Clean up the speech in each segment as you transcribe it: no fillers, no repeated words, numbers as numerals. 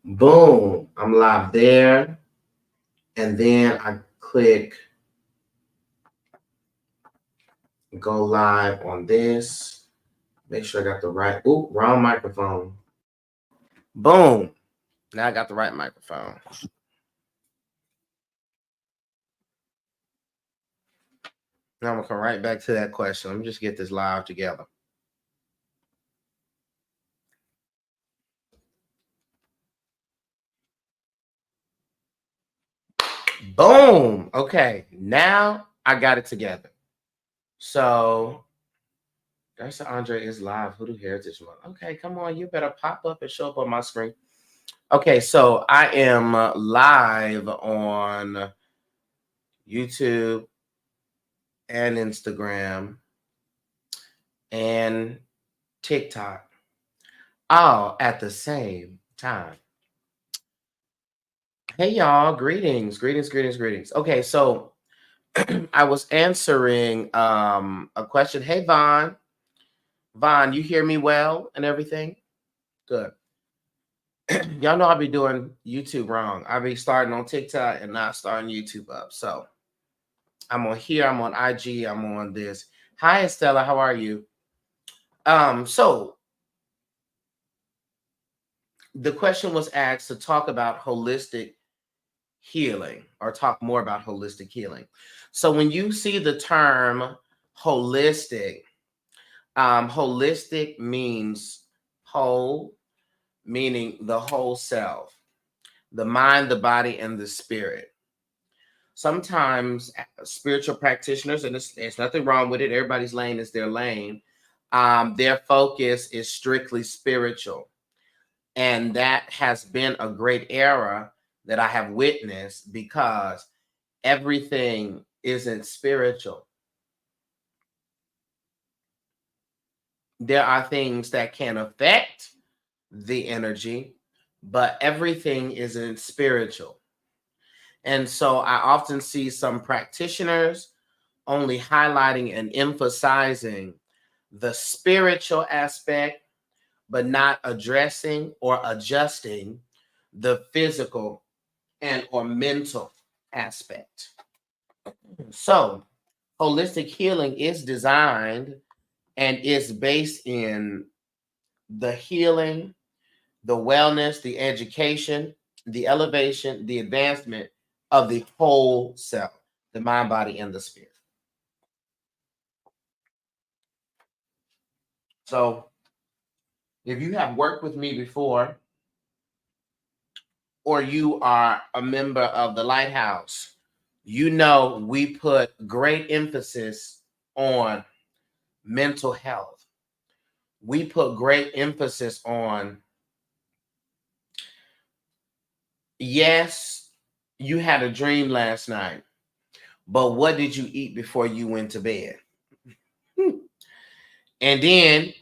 Boom, I'm live there. And then I click go live on this. Make sure I got the right, wrong microphone. Boom. Now I got the right microphone. Now I'm gonna come right back to that question. Let me just get this live together. Boom. Okay, now I got it together. So there's Andre is live. Hoodoo Heritage Month. Okay, come on, you better pop up and show up on my screen. Okay, so I am live on YouTube and Instagram and TikTok all at the same time. Hey y'all, greetings. Okay, so I was answering a question. Hey Vaughn. Vaughn, you hear me well and everything? Good. Y'all know I'll be doing YouTube wrong. I'll be starting on TikTok and not starting YouTube up. So I'm on here, I'm on IG, I'm on this. Hi Estella, how are you? So the question was asked to talk about holistic healing or talk more about holistic healing. So when you see the term holistic, holistic means whole, meaning the whole self, the mind, the body, and the spirit. Sometimes spiritual practitioners, and there's nothing wrong with it, everybody's lane is their lane, their focus is strictly spiritual. And that has been a great era that I have witnessed because everything isn't spiritual. There are things that can affect the energy, but everything isn't spiritual. And so I often see some practitioners only highlighting and emphasizing the spiritual aspect, but not addressing or adjusting the physical and or mental aspect. So holistic healing is designed and is based in the healing, the wellness, the education, the elevation, the advancement of the whole self, the mind, body, and the spirit. So if you have worked with me before, or you are a member of the Lighthouse, you know we put great emphasis on mental health. We put great emphasis on, yes, you had a dream last night, but what did you eat before you went to bed? And then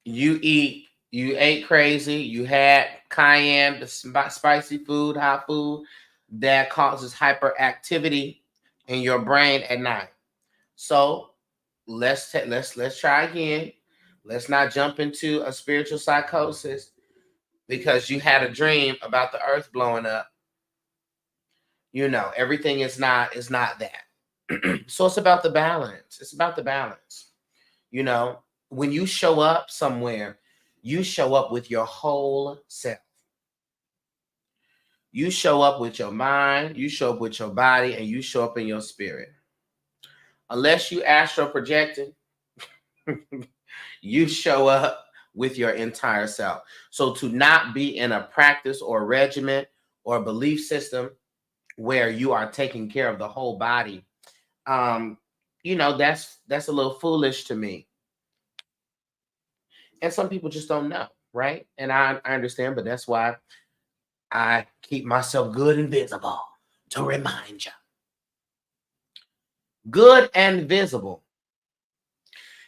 you ate crazy, you had cayenne, spicy food, hot food that causes hyperactivity in your brain at night. So let's try again. Let's not jump into a spiritual psychosis because you had a dream about the earth blowing up. You know, everything is not that. So it's about the balance. It's about the balance. You know, when you show up somewhere, you show up with your whole self. You show up with your mind, you show up with your body, and you show up in your spirit. Unless you astral projecting, you show up with your entire self. So to not be in a practice or regimen or belief system where you are taking care of the whole body, you know, that's a little foolish to me. And some people just don't know, right? And I understand, but that's why I keep myself good and visible to remind you. Good and visible.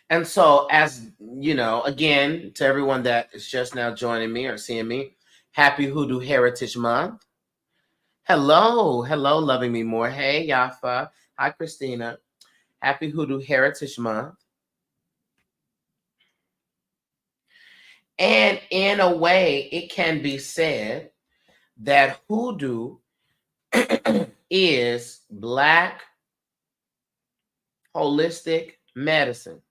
And so, as you know, again, to everyone that is just now joining me or seeing me, happy Hoodoo Heritage Month. Hello, loving me more. Hey, Yafa. Hi, Christina. Happy Hoodoo Heritage Month. And in a way, it can be said that hoodoo is Black holistic medicine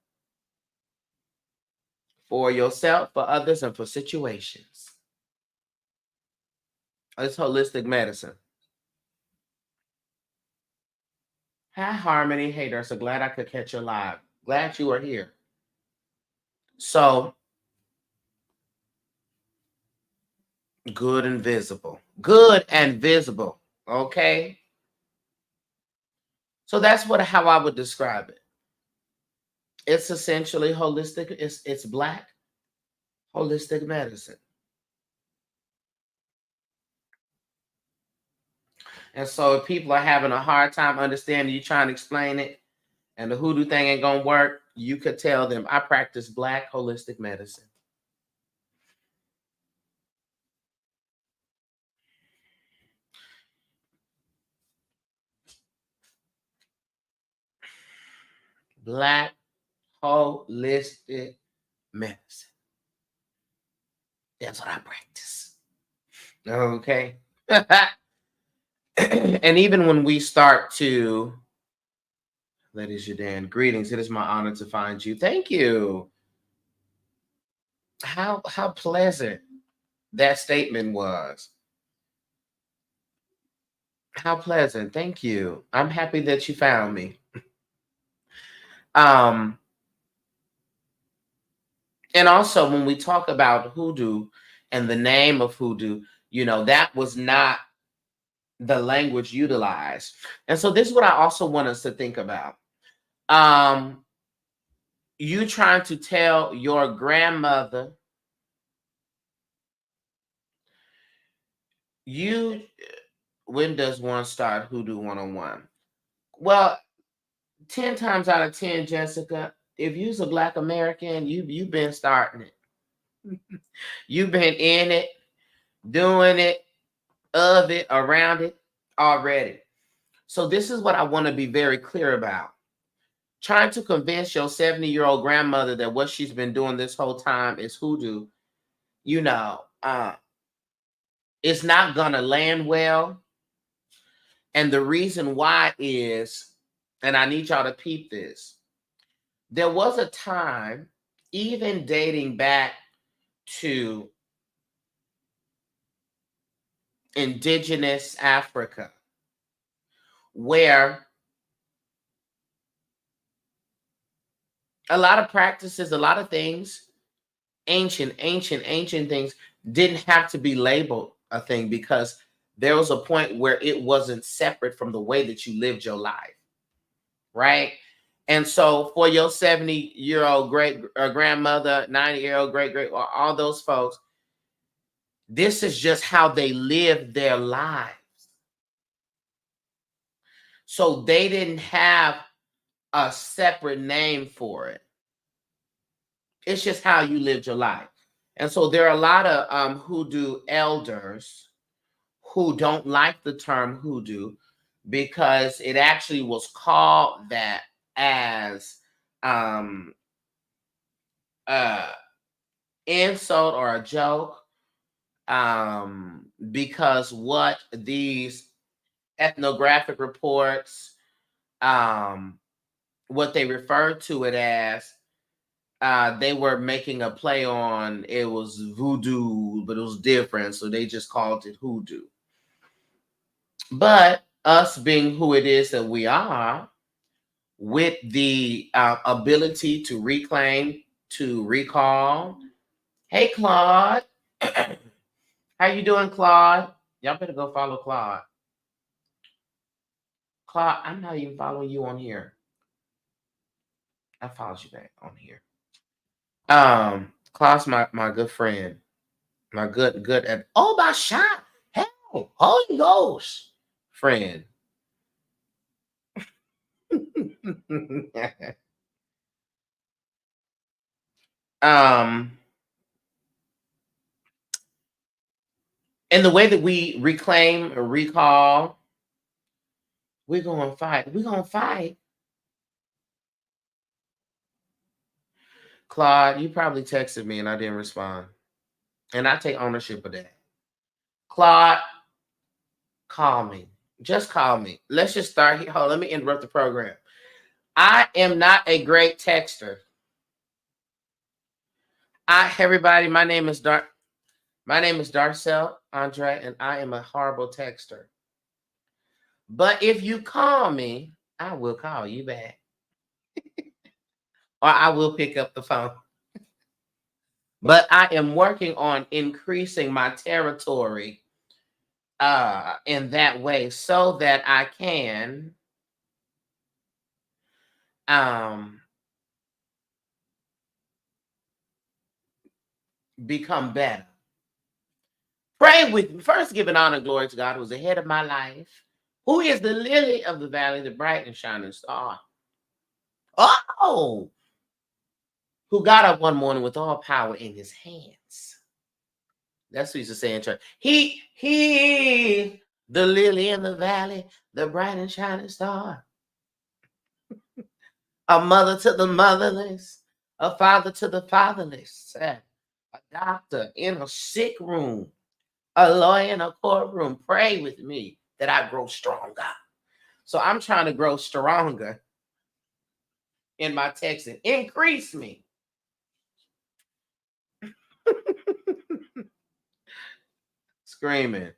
for yourself, for others, and for situations. It's holistic medicine. Hi, Harmony. Hey there. So glad I could catch you live. Glad you are here. So, good and visible. Good and visible. Okay. So that's how I would describe it. It's essentially holistic. It's Black holistic medicine. And so if people are having a hard time understanding you trying to explain it and the hoodoo thing ain't gonna work, you could tell them I practice Black holistic medicine. Black holistic medicine. That's what I practice. Okay. And even when we start to, ladies and Dan, greetings. It is my honor to find you. Thank you. How pleasant that statement was. How pleasant. Thank you. I'm happy that you found me. Um, and also when we talk about hoodoo and the name of hoodoo, that was not the language utilized. And so this is what I also want us to think about. You trying to tell your grandmother when does one start Hoodoo 101? Well, 10 times out of 10, Jessica, if you's a Black American, you've been starting it. You've been in it, doing it, of it, around it already. So this is what I want to be very clear about. Trying to convince your 70-year-old grandmother that what she's been doing this whole time is hoodoo, it's not gonna land well. And the reason why is, and I need y'all to peep this, there was a time, even dating back to indigenous Africa, where a lot of practices, a lot of things, ancient things didn't have to be labeled a thing because there was a point where it wasn't separate from the way that you lived your life, right? And so for your 70-year-old great grandmother, 90-year-old great, or all those folks, this is just how they lived their lives. So they didn't have a separate name for it. It's just how you lived your life. And so there are a lot of hoodoo elders who don't like the term hoodoo because it actually was called that as insult or a joke, because what these ethnographic reports, what they referred to it as, they were making a play on, it was voodoo, but it was different, so they just called it hoodoo. But us being who it is that we are, with the ability to reclaim, to recall. Hey, Claude. How you doing, Claude? Y'all better go follow Claude. Claude, I'm not even following you on here. I followed you back on here. Claude's my good friend. My good at my shot. Hell, Holy Ghost friend. um and the way that we reclaim or recall, we're gonna fight. We're gonna fight. Claude, you probably texted me and I didn't respond. And I take ownership of that. Claude, Call me. Just call me. Let's just start here. Hold, let me interrupt the program. I am not a great texter. Everybody, my name is Darcel Andre, and I am a horrible texter. But if you call me, I will call you back. Or I will pick up the phone. But I am working on increasing my territory in that way so that I can become better. Pray with me. First, giving honor and glory to God who is the head of my life, who is the lily of the valley, the bright and shining star. Oh, who got up one morning with all power in his hands. That's what he used to say in church. He, the lily in the valley, the bright and shining star. A mother to the motherless, a father to the fatherless, a doctor in a sick room, a lawyer in a courtroom. Pray with me that I grow stronger. So I'm trying to grow stronger in my texting. Increase me. Screaming.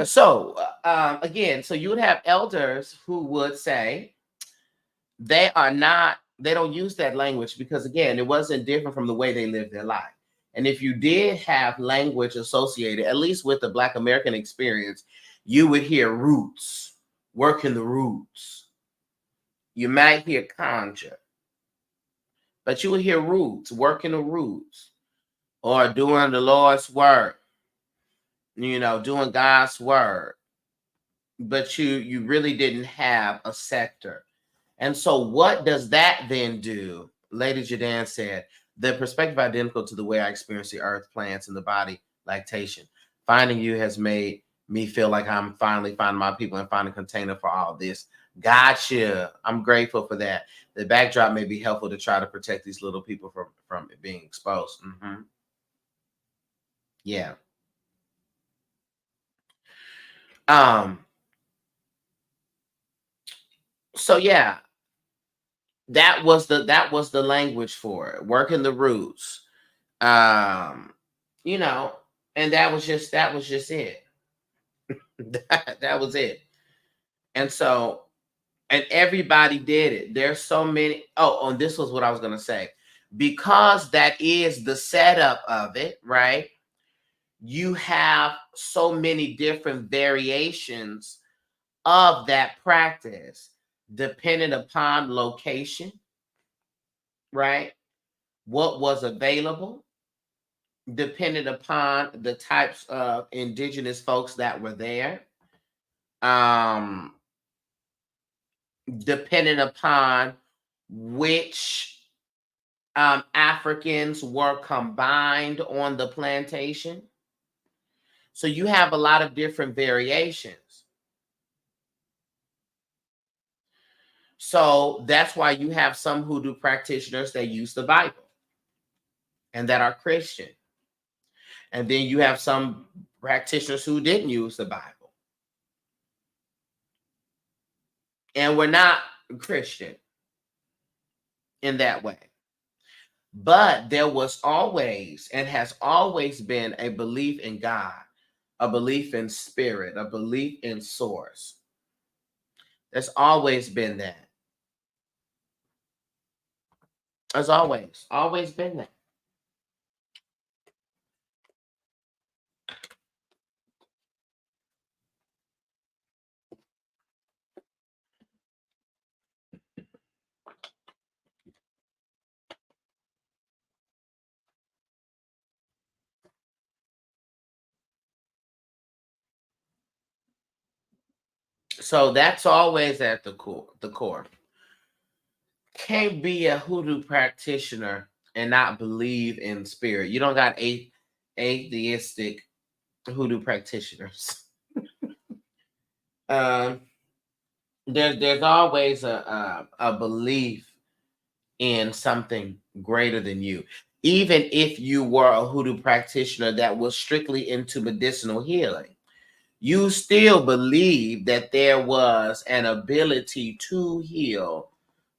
So again, so you would have elders who would say they don't use that language because again, it wasn't different from the way they lived their life. And if you did have language associated, at least with the Black American experience, you would hear roots, working the roots. You might hear conjure, but you would hear roots, working the roots, or doing the Lord's work, doing God's word. But you really didn't have a sector. And so what does that then do? Lady Jadan said, the perspective identical to the way I experience the earth, plants, and the body, lactation. Finding you has made me feel like I'm finally finding my people and finding a container for all this. Gotcha. I'm grateful for that. The backdrop may be helpful to try to protect these little people from being exposed. Mm-hmm. Yeah. So yeah, that was the language for it. Working the roots. Um, you know, and that was just it. That was it. And so, and everybody did it. There's so many. Oh, and this was what I was gonna say. Because that is the setup of it, right? You have so many different variations of that practice, depending upon location, right? What was available, depending upon the types of indigenous folks that were there, um, depending upon which Africans were combined on the plantation. So you have a lot of different variations. So that's why you have some hoodoo practitioners that use the Bible and that are Christian. And then you have some practitioners who didn't use the Bible and were not Christian in that way. But there was always and has always been a belief in God, a belief in spirit, a belief in source. There's always been that. There's always been that. So that's always at the core. The core. Can't be a hoodoo practitioner and not believe in spirit. You don't got atheistic hoodoo practitioners. um, there's always a belief in something greater than you. even if you were a hoodoo practitioner that was strictly into medicinal healing, you still believe that there was an ability to heal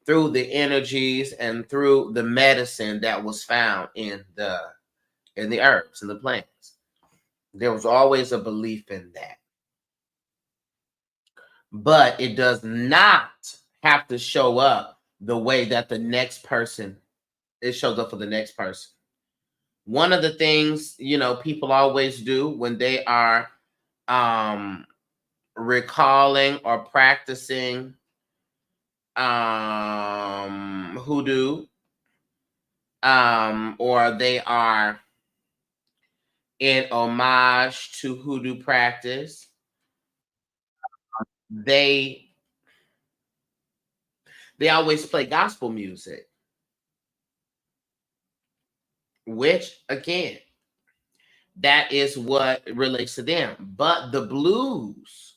through the energies and through the medicine that was found in the herbs and the plants. There was always a belief in that. But it does not have to show up the way that the next person, it shows up for the next person. One of the things, people always do when they are um recalling or practicing hoodoo, or they are in homage to hoodoo practice, they they always play gospel music, which again, that is what relates to them. But the blues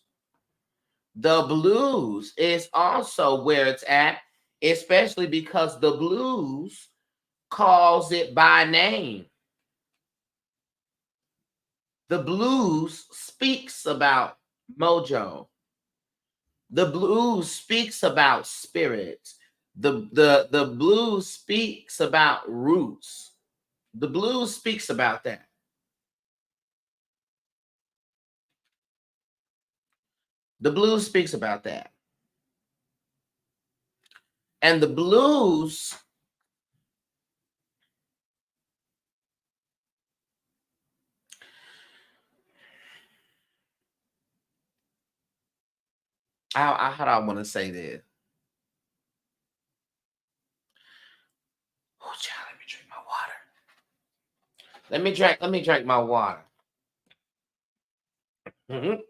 is also where it's at, especially because the blues calls it by name. The blues speaks about mojo. The blues speaks about spirit. The blues speaks about roots. The blues speaks about that. The blues speaks about that. And the blues, how do I want to say this? Oh, child, let me drink my water. Let me drink my water. Mhm.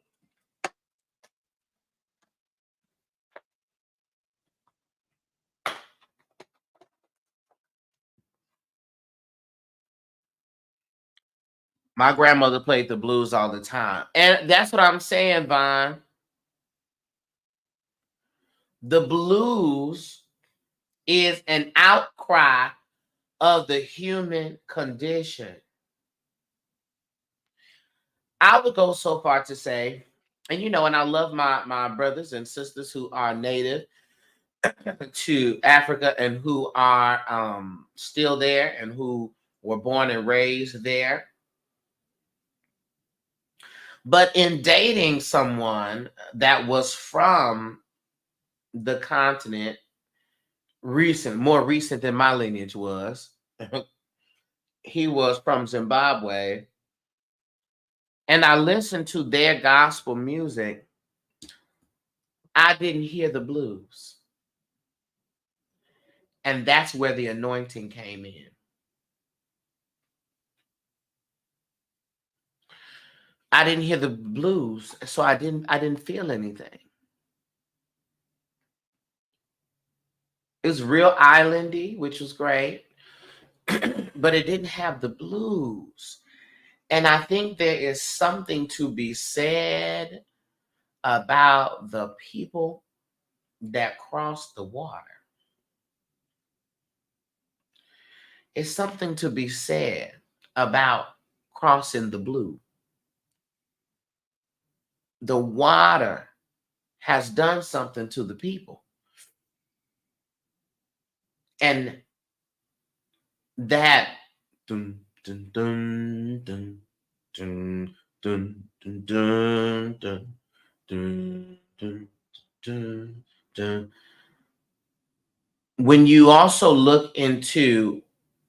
My grandmother played the blues all the time. And that's what I'm saying, Vaughn. The blues is an outcry of the human condition. I would go so far to say, and I love my brothers and sisters who are native to Africa and who are still there and who were born and raised there. But in dating someone that was from the continent, more recent than my lineage was, he was from Zimbabwe, and I listened to their gospel music, I didn't hear the blues. And that's where the anointing came in. I didn't hear the blues, so I didn't feel anything. It was real islandy, which was great, but it didn't have the blues. And I think there is something to be said about the people that crossed the water. It's something to be said about crossing the blue. The water has done something to the people. And that dun, dun, dun, dun, dun, dun, dun, dun, dun, dun, dun, dun, dun. When you also look into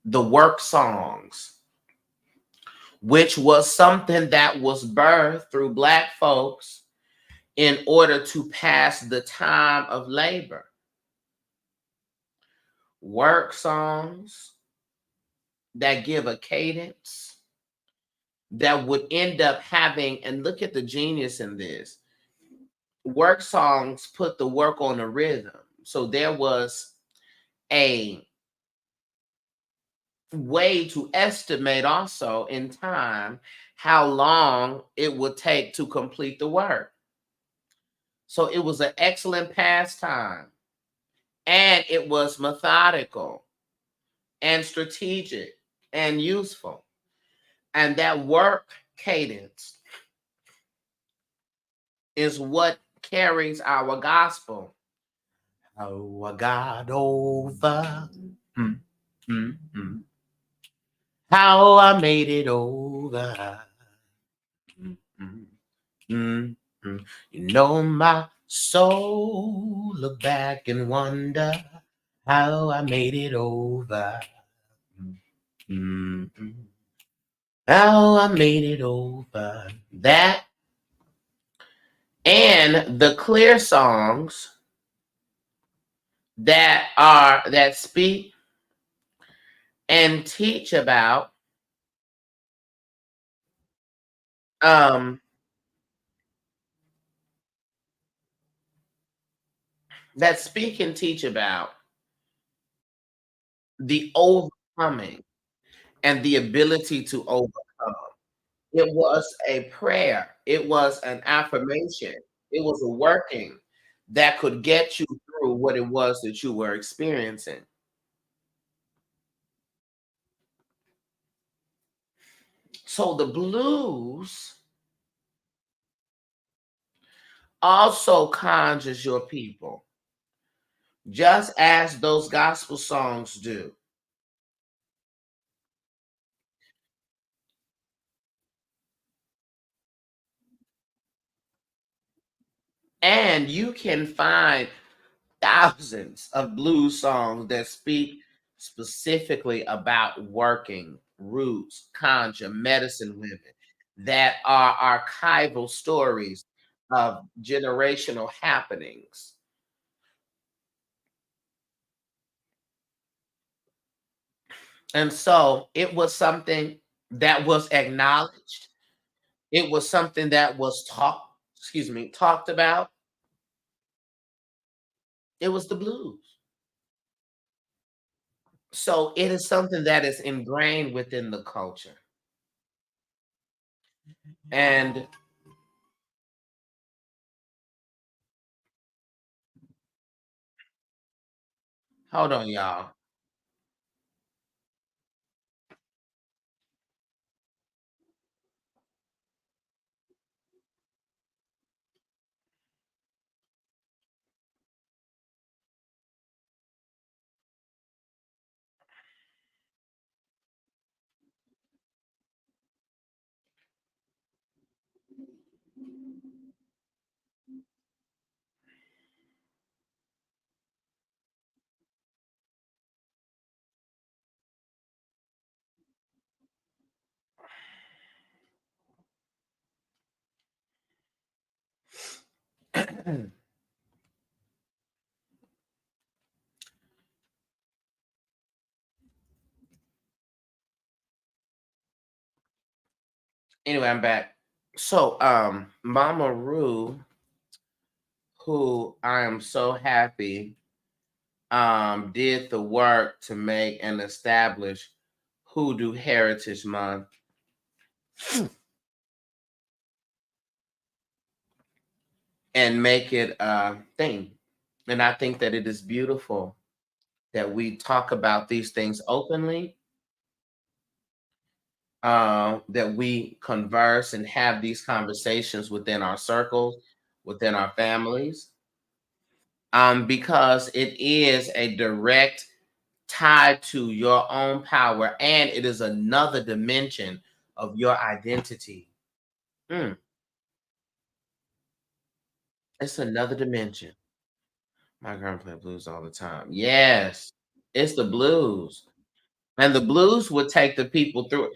the work songs, which was something that was birthed through Black folks in order to pass the time of labor. Work songs that give a cadence that would end up having, and look at the genius in this, work songs put the work on a rhythm. So there was a way to estimate also in time how long it would take to complete the work. So it was an excellent pastime, and it was methodical and strategic. and useful. And that work cadence is what carries our gospel. How I got over. Mm, mm, mm. How I made it over. Mm, mm, mm, mm. You know my soul look back and wonder how I made it over. Mm, mm, mm. How I made it over. That and the clear songs that speak and teach about um that speak and teach about the overcoming and the ability to overcome. It was a prayer, it was an affirmation, it was a working that could get you through what it was that you were experiencing. So the blues also conjures your people, just as those gospel songs do. And you can find thousands of blues songs that speak specifically about working, roots, conjure, medicine women that are archival stories of generational happenings. And so it was something that was acknowledged. It was something that was talked about. It was the blues. So it is something that is ingrained within the culture. And hold on, y'all. Anyway, I'm back. So, Mama Rue, who I am so happy did the work to make and establish Hoodoo Heritage Month and make it a thing. And I think that it is beautiful that we talk about these things openly, that we converse and have these conversations within our circles, within our families, because it is a direct tie to your own power and it is another dimension of your identity. Mm, it's another dimension. My grandma played blues all the time. Yes, it's the blues. And the blues would take the people through it.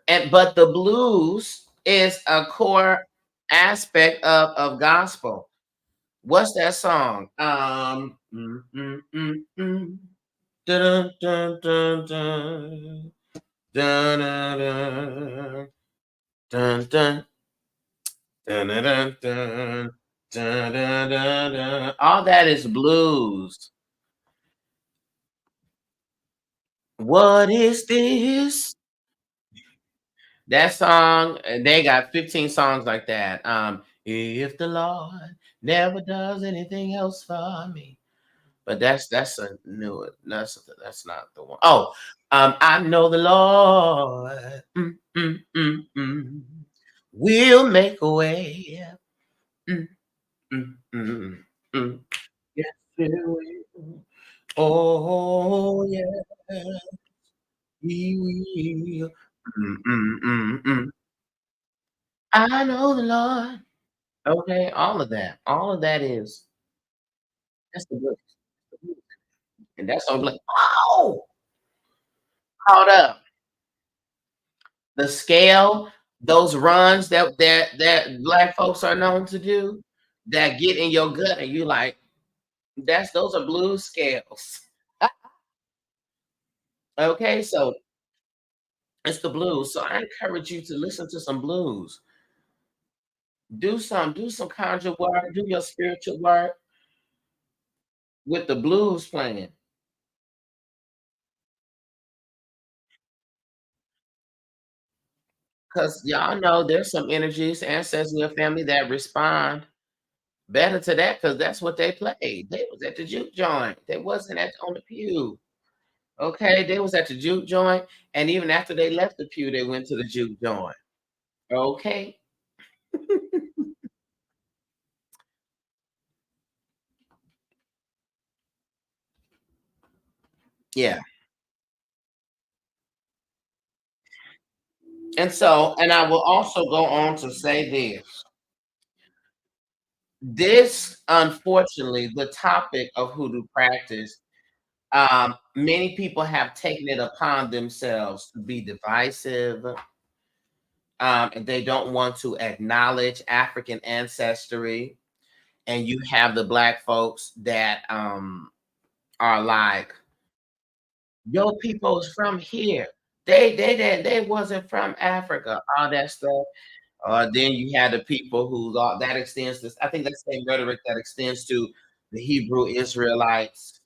And but the blues is a core aspect of gospel. What's that song? Dun, dun, dun, dun, dun, dun, dun, dun, dun, dun, dun, dun, dun, dun, dun, dun, dun. All that is blues. What is this? That song, and they got 15 songs like that. If the Lord never does anything else for me. But that's a new that's not the one. Oh, I know the Lord will make a way. Mm, mm. Yes, He will. Oh, yeah, He will. Mm, mm, mm, mm. I know the Lord. Okay, all of that is that's the blues, and that's on like, oh, hold up. The scale, those runs that black folks are known to do, that get in your gut, and you like, that's those are blues scales. Okay, so it's the blues. So I encourage you to listen to some blues. Do some conjure work, do your spiritual work with the blues playing. Cause y'all know there's some energies, ancestors in your family that respond better to that, cause that's what they played. They was at the juke joint. They wasn't at on the pew. Okay, they was at the juke joint, and even after they left the pew, they went to the juke joint. Okay? Yeah. And so, and I will also go on to say this. This, unfortunately, the topic of hoodoo practice, many people have taken it upon themselves to be divisive, and they don't want to acknowledge African ancestry. And you have the black folks that are like, your people's from here. They wasn't from Africa, all that stuff. Then you had the people who that extends to, I think that same rhetoric that extends to the Hebrew Israelites.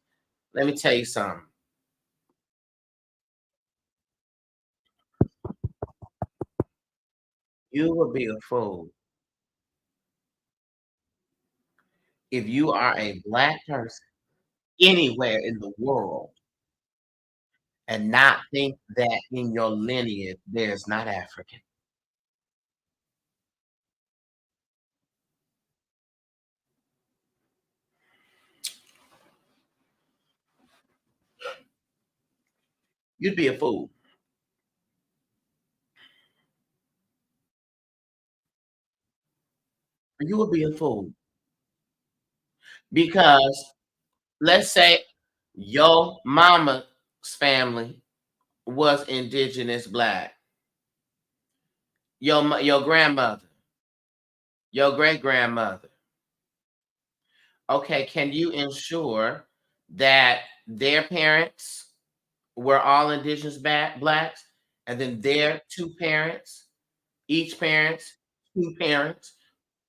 Let me tell you something. You will be a fool if you are a black person anywhere in the world and not think that in your lineage there's not African. You'd be a fool. You would be a fool because let's say your mama's family was indigenous black, your grandmother, your great grandmother. Okay, can you ensure that their parents were all indigenous blacks, and then their two parents, each parents, two parents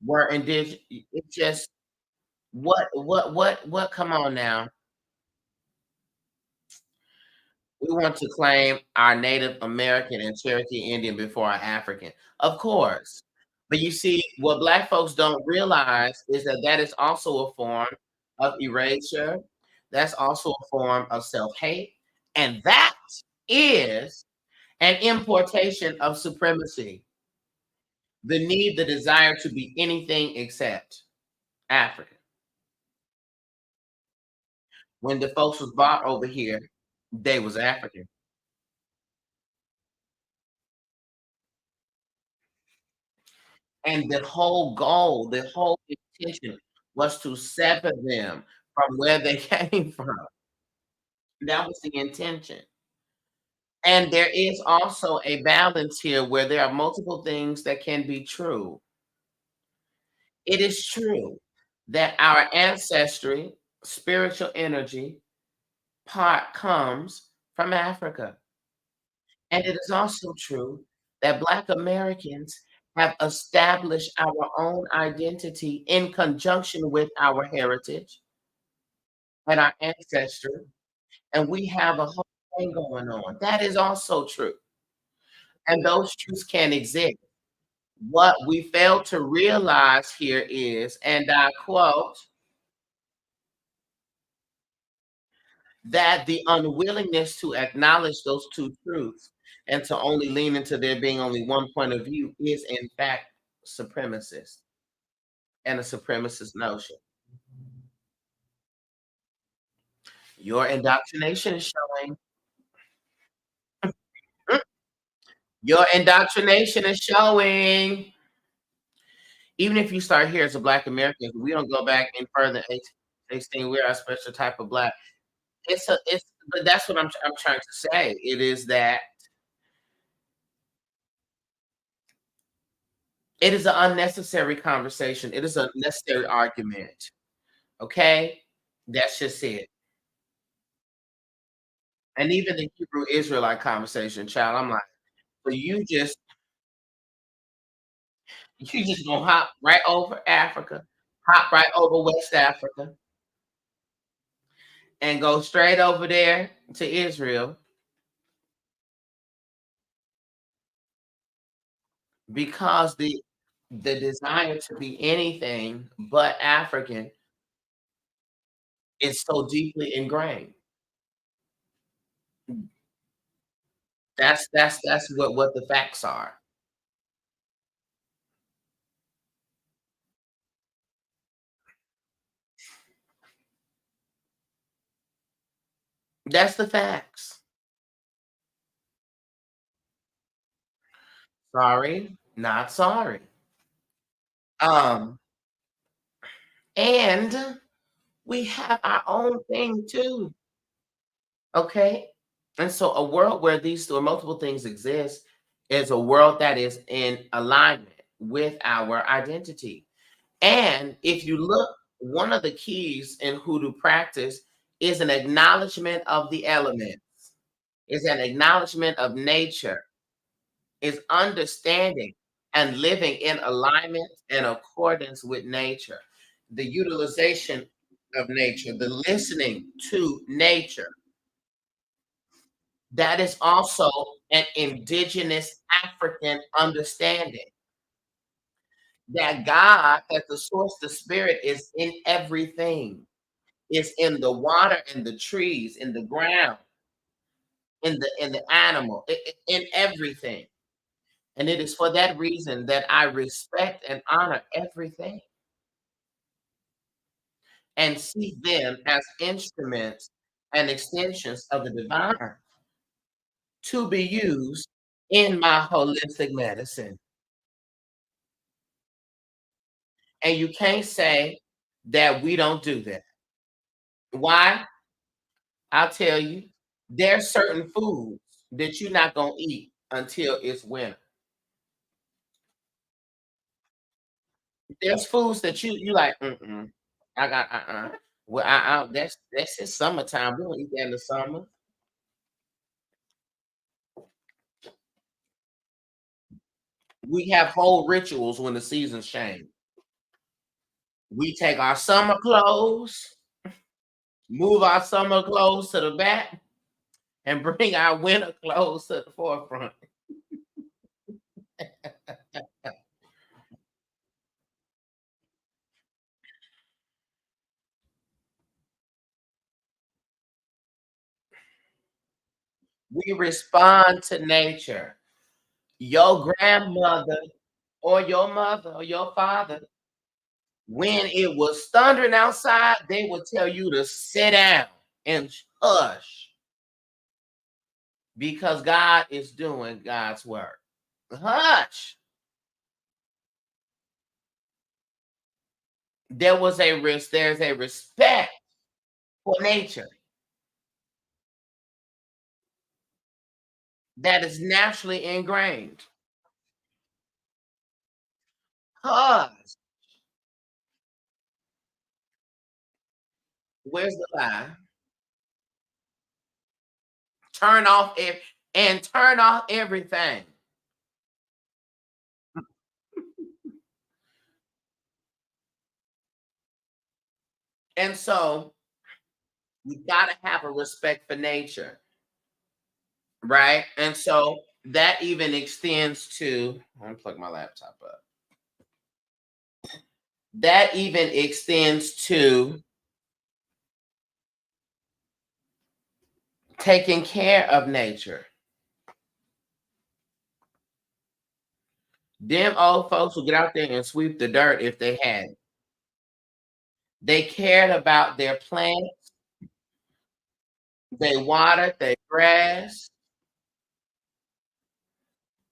were indigenous? It's just what? Come on now. We want to claim our Native American and Cherokee Indian before our African. Of course. But you see, what Black folks don't realize is that that is also a form of erasure. That's also a form of self hate. And that is an importation of supremacy, the need, the desire to be anything except African. When the folks was brought over here, they was African. And the whole goal, the whole intention was to sever them from where they came from. That was the intention. And there is also a balance here where there are multiple things that can be true. It is true that our ancestry, spiritual energy part comes from Africa. And it is also true that Black Americans have established our own identity in conjunction with our heritage and our ancestry, and we have a whole thing going on. That is also true, and those truths can exist. What we fail to realize here is, and I quote, that the unwillingness to acknowledge those two truths and to only lean into there being only one point of view is in fact supremacist and a supremacist notion. Your indoctrination is showing. Mm, your indoctrination is showing. Even if you start here as a Black American, we don't go back any further than 1816, we are a special type of Black. It's but that's what I'm trying to say. It is that it is an unnecessary conversation. It is a necessary argument. Okay? That's just it. And even the Hebrew Israelite conversation, child, I'm like, so you just gonna hop right over Africa, hop right over West Africa, and go straight over there to Israel because the desire to be anything but African is so deeply ingrained. That's what the facts are. That's the facts. Sorry, not sorry. Um, and we have our own thing too. Okay. And so a world where these or multiple things exist is a world that is in alignment with our identity. And if you look, one of the keys in hoodoo practice is an acknowledgement of the elements, is an acknowledgement of nature, is understanding and living in alignment and accordance with nature, the utilization of nature, the listening to nature. That is also an indigenous African understanding that God, that the source, the spirit is in everything. It's in the water, in the trees, in the ground, in the animal, in everything. And it is for that reason that I respect and honor everything and see them as instruments and extensions of the divine to be used in my holistic medicine. And you can't say that we don't do that. Why? I'll tell you. There's certain foods that you're not gonna eat until it's winter. There's foods that you like, mm-mm. I got Well, that's just summertime. We don't eat that in the summer. We have whole rituals when the seasons change. We take our summer clothes, move our summer clothes to the back, and bring our winter clothes to the forefront. We respond to nature. Your grandmother or your mother or your father, when it was thundering outside, they would tell you to sit down and hush because God is doing God's work. Hush. There's a respect for nature that is naturally ingrained. Hush. Where's the lie? Turn off and turn off everything. And so you gotta have a respect for nature, right? And so that even extends to unplug my laptop up. That even extends to taking care of nature. Them old folks who get out there and sweep the dirt if they had it. They cared about their plants, they watered their grass,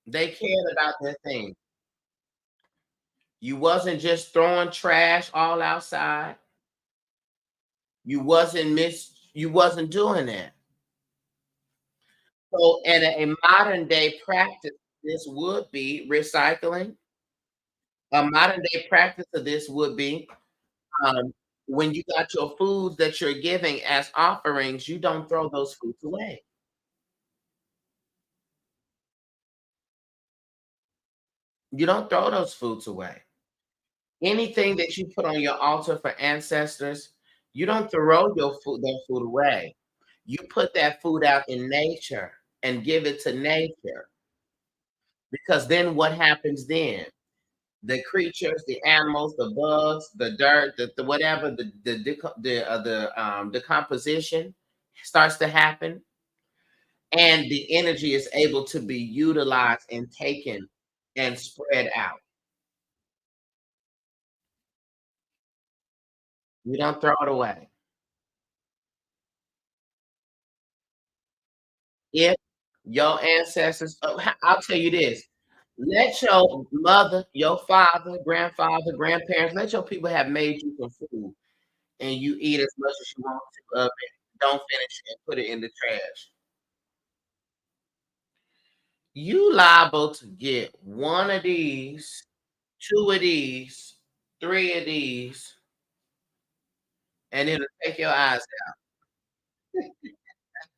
they cared about their thing. You wasn't just throwing trash all outside. You wasn't doing that. So, and a modern day practice, this would be recycling. A modern day practice of this would be um, when you got your foods that you're giving as offerings, you don't throw those foods away. You don't throw those foods away. Anything that you put on your altar for ancestors, you don't throw that food away. You put that food out in nature and give it to nature because then what happens then? The creatures, the animals, the bugs, the dirt, the whatever, the decomposition starts to happen, and the energy is able to be utilized and taken and spread out. You don't throw it away. If your ancestors, I'll tell you this: let your mother, your father, grandfather, grandparents, let your people have made you some food, and you eat as much as you want to of it. Don't finish it and put it in the trash. You liable to get one of these, two of these, three of these, and it'll take your eyes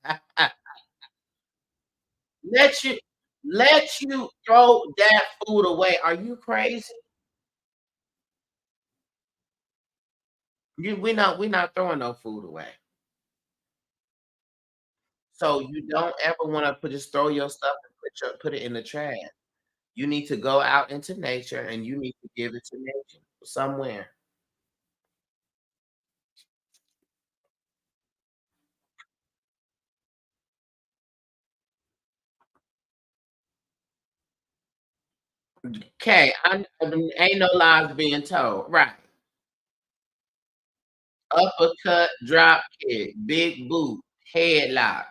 out. Let you let you throw that food away. Are you crazy? We're not throwing no food away. So you don't ever wanna put just throw your stuff and put it in the trash. You need to go out into nature and you need to give it to nature somewhere. 'Kay, ain't no lies being told. Right. Uppercut, drop kick, big boot, headlock.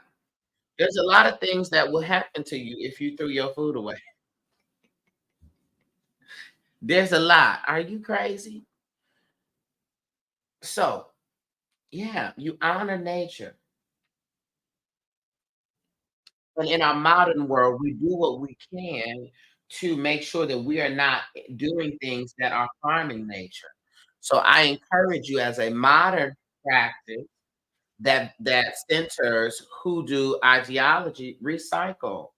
There's a lot of things that will happen to you if you threw your food away. There's a lot. Are you crazy? So, yeah, you honor nature. But in our modern world, we do what we can to make sure that we are not doing things that are harming nature. So I encourage you as a modern practice that centers hoodoo ideology, recycle.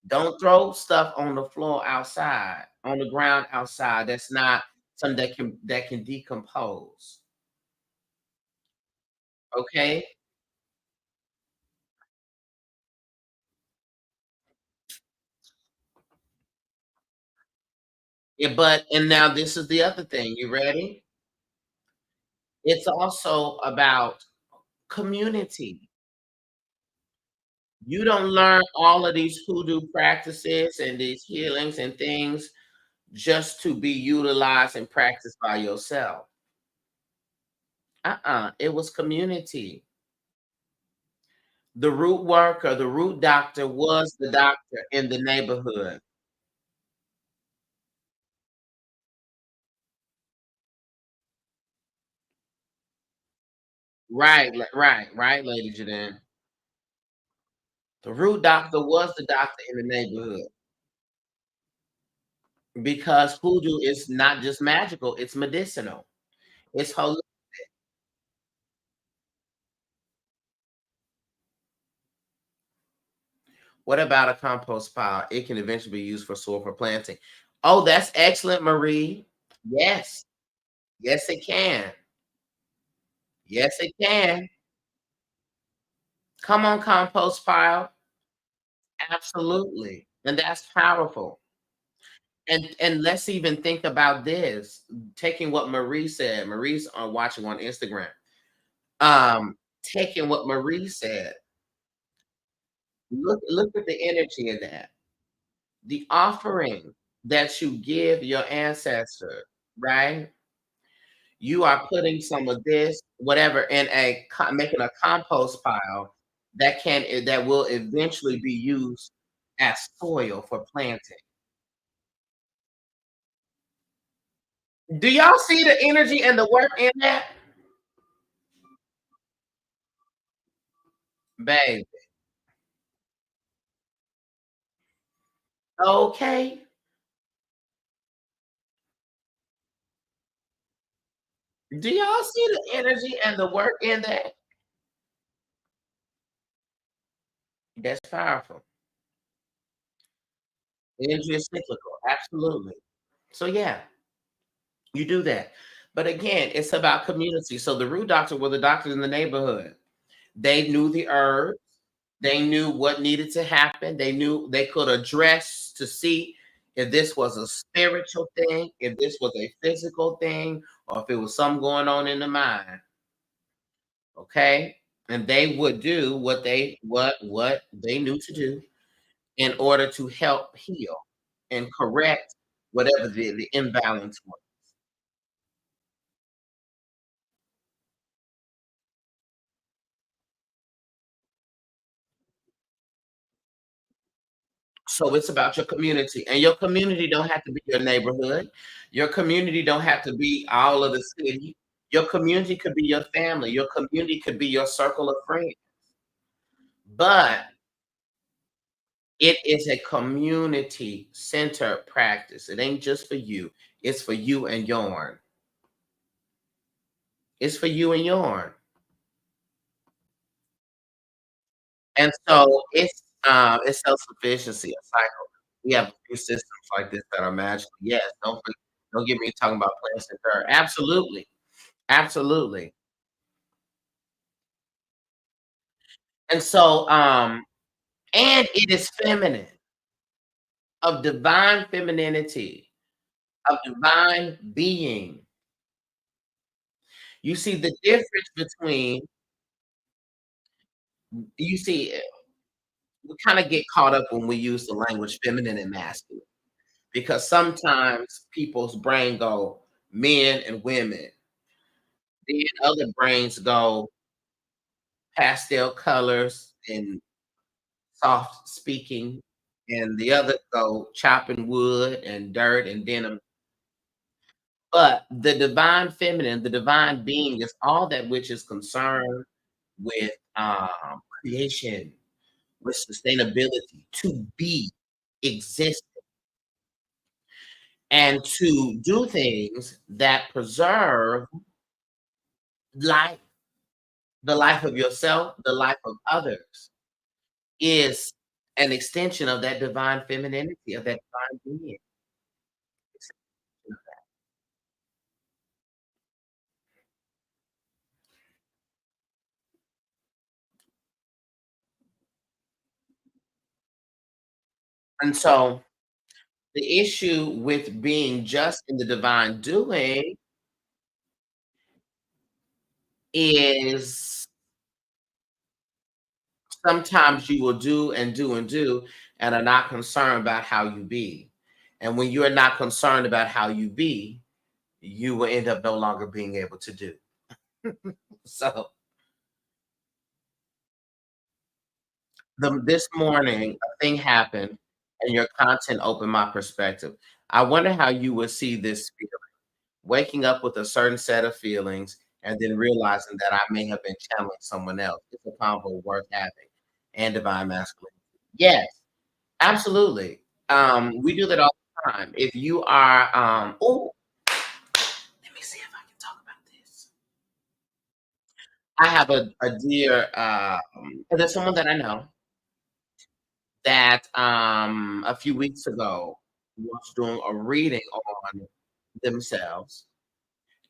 Don't throw stuff on the floor outside, on the ground outside. That's not something that can decompose. Okay? Yeah, but and now this is the other thing. You ready? It's also about community. You don't learn all of these hoodoo practices and these healings and things just to be utilized and practiced by yourself. It was community. The root worker, the root doctor was the doctor in the neighborhood. Right, Lady Jaden. The root doctor was the doctor in the neighborhood because hoodoo is not just magical, it's medicinal. It's holistic. What about a compost pile? It can eventually be used for soil for planting. Oh, that's excellent, Marie. Yes. Yes, it can. Yes, it can. Come on, compost pile. Absolutely. And that's powerful. And let's even think about this. Taking what Marie said. Marie's on watching on Instagram. Taking what Marie said. Look at the energy in that. The offering that you give your ancestor, right? You are putting some of this, whatever, in making a compost pile that will eventually be used as soil for planting. Do y'all see the energy and the work in that? Babe, okay. Do y'all see the energy and the work in that? That's powerful. Energy is cyclical, absolutely. So yeah, you do that. But again, it's about community. So the root doctor were the doctors in the neighborhood. They knew the herbs. They knew what needed to happen. They knew they could address to see if this was a spiritual thing, if this was a physical thing, or if it was something going on in the mind. Okay. And they would do what they knew to do in order to help heal and correct whatever the imbalance was. So it's about your community, and your community don't have to be your neighborhood. Your community don't have to be all of the city. Your community could be your family. Your community could be your circle of friends. But it is a community centered practice. It ain't just for you. It's for you and yarn. It's for you and yarn. And so it's self-sufficiency, a cycle. We have a few systems like this that are magical. Yes, don't get me talking about plants and dirt. Absolutely. Absolutely. And so, and it is feminine, of divine femininity, of divine being. You see the difference between, you see, we kind of get caught up when we use the language feminine and masculine because sometimes people's brain go men and women. Then other brains go pastel colors and soft speaking, and the other go chopping wood and dirt and denim. But the divine feminine, the divine being is all that which is concerned with creation, with sustainability, to be, exist, and to do things that preserve life, the life of yourself, the life of others, is an extension of that divine femininity, of that divine being. And so the issue with being just in the divine doing is sometimes you will do and do and do and are not concerned about how you be. And when you are not concerned about how you be, you will end up no longer being able to do. So this morning, a thing happened and your content opened my perspective. I wonder how you would see this feeling, waking up with a certain set of feelings and then realizing that I may have been channeling someone else. It's a combo worth having and divine masculine. Yes. Absolutely. We do that all the time. If you are, oh, let me see if I can talk about this. I have a dear, there's someone that I know that a few weeks ago was doing a reading on themselves.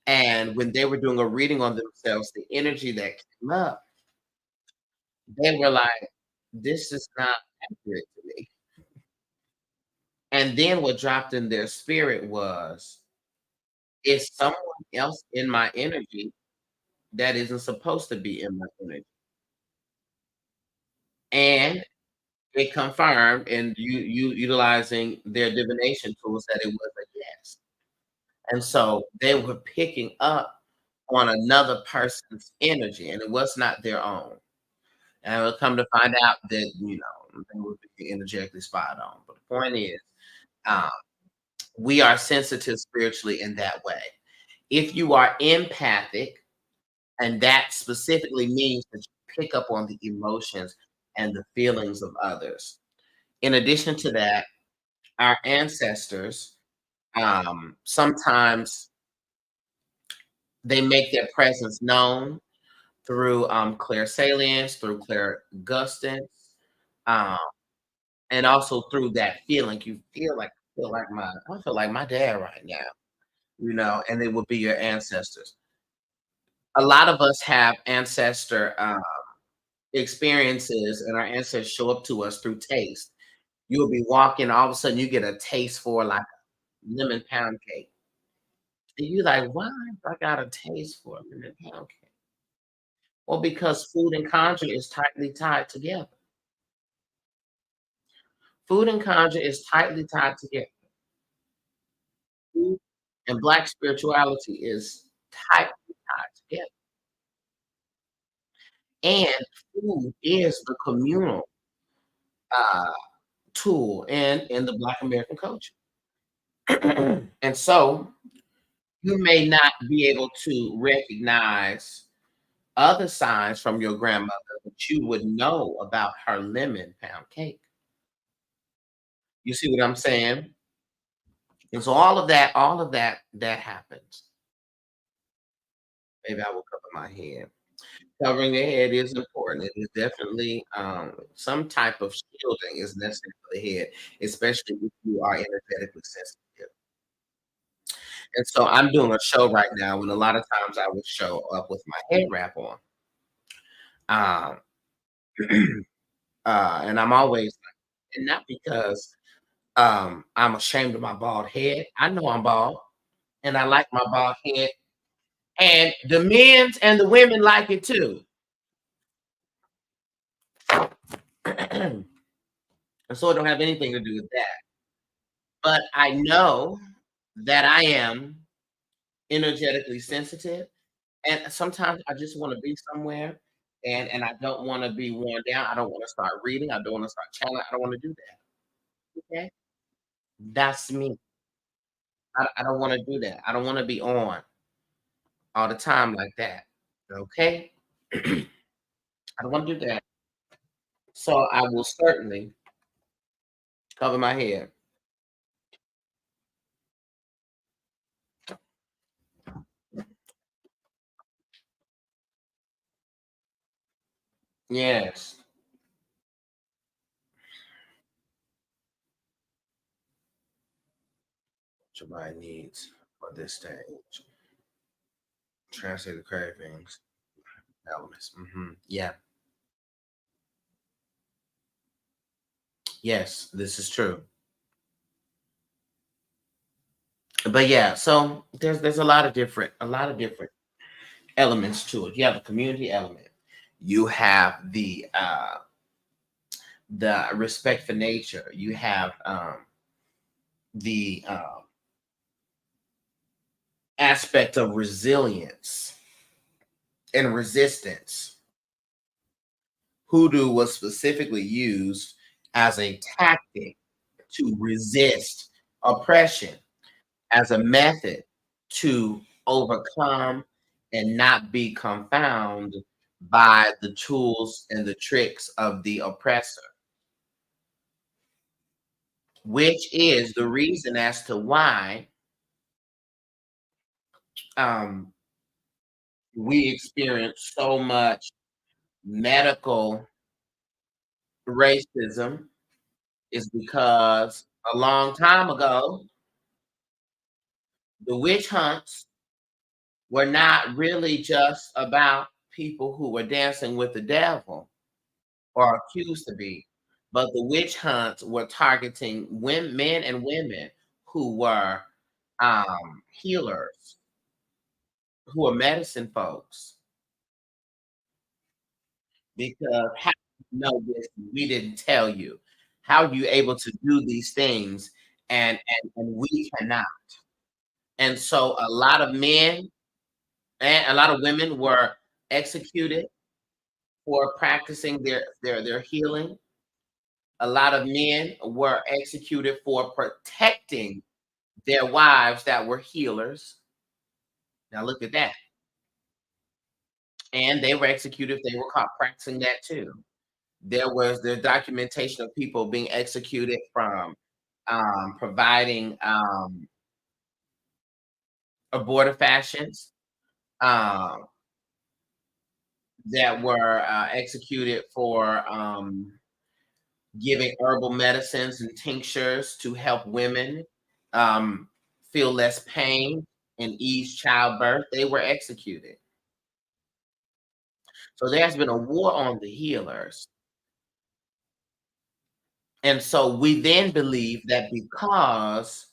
And when they were doing a reading on themselves, the energy that came up, they were like, this is not accurate to me. And then what dropped in their spirit was, is someone else in my energy that isn't supposed to be in my energy. And it confirmed, and you utilizing their divination tools that it was a yes. And so they were picking up on another person's energy, and it was not their own. And we'll come to find out that, they were being energetically spot on. But the point is, um, we are sensitive spiritually in that way. If you are empathic, and that specifically means that you pick up on the emotions and the feelings of others. In addition to that, our ancestors, sometimes they make their presence known through clairsalience, through clairgustance, um, and also through that feeling. You I feel like my dad right now, and it would be your ancestors. A lot of us have ancestor experiences, and our ancestors show up to us through taste. You'll be walking, all of a sudden you get a taste for like lemon pound cake. And you like, why I got a taste for a lemon pound cake? Well, because food and conjure is tightly tied together. Food and conjure is tightly tied together. Food and Black spirituality is tightly tied together. And food is the communal uh, tool in the Black American culture. And so you may not be able to recognize other signs from your grandmother, but you would know about her lemon pound cake. You see what I'm saying? And so all of that happens. Maybe I will cover my head. Covering your head is important. It is definitely some type of shielding is necessary for the head, especially if you are energetically sensitive. And so I'm doing a show right now, and a lot of times I will show up with my head wrap on. Um, and I'm always, and not because I'm ashamed of my bald head. I know I'm bald, and I like my bald head, and the men's and the women like it too. And so it don't have anything to do with that. But I know that I am energetically sensitive, and sometimes I just want to be somewhere, and I don't want to be worn down. I don't want to start reading. I don't want to start channeling. I don't want to do that. Okay, that's me. I don't want to do that. I don't want to be on all the time like that. Okay, I don't want to do that. So I will certainly cover my head. Yes, what your body needs for this stage. Translate the cravings, elements. Yeah. Yes, this is true. But yeah, so there's a lot of different elements to it. You have a community element. You have the respect for nature. You have the aspect of resilience and resistance. Hoodoo was specifically used as a tactic to resist oppression, as a method to overcome and not be confounded by the tools and the tricks of the oppressor, which is the reason as to why um, we experience so much medical racism, is because a long time ago, the witch hunts were not really just about people who were dancing with the devil or accused to be, but the witch hunts were targeting men and women who were healers, who were medicine folks. Because how do you know this? We didn't tell you. How are you able to do these things and we cannot? And so a lot of men and a lot of women were executed for practicing their healing. A lot of men were executed for protecting their wives that were healers. Now look at that. And they were executed, they were caught practicing that too. There was the documentation of people being executed from providing abortifacients um, that were executed for giving herbal medicines and tinctures to help women um, feel less pain and ease childbirth. They were executed. So there's been a war on the healers. And so we then believe that because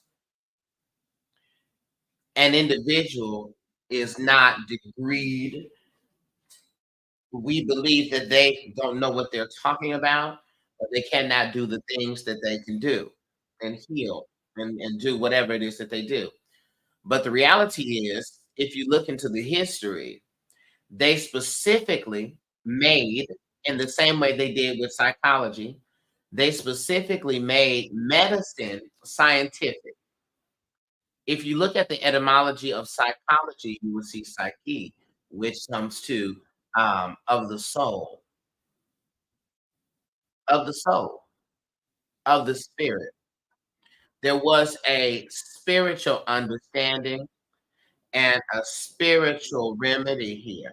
an individual is not degreed, we believe that they don't know what they're talking about, or they cannot do the things that they can do and heal and do whatever it is that they do. But the reality is, if you look into the history, they specifically made, in the same way they did with psychology, they specifically made medicine scientific. If you look at the etymology of psychology, you will see psyche, which comes to of the soul, of the soul, of the spirit. There was a spiritual understanding and a spiritual remedy here.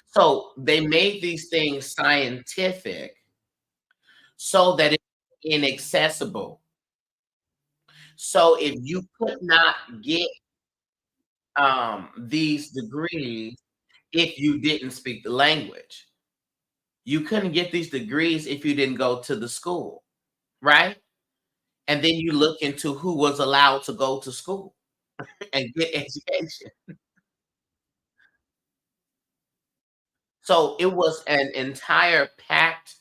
So they made these things scientific so that it's inaccessible. So if you could not get these degrees if you didn't speak the language, you couldn't get these degrees if you didn't go to the school, right? And then you look into who was allowed to go to school and get education. So it was an entire pact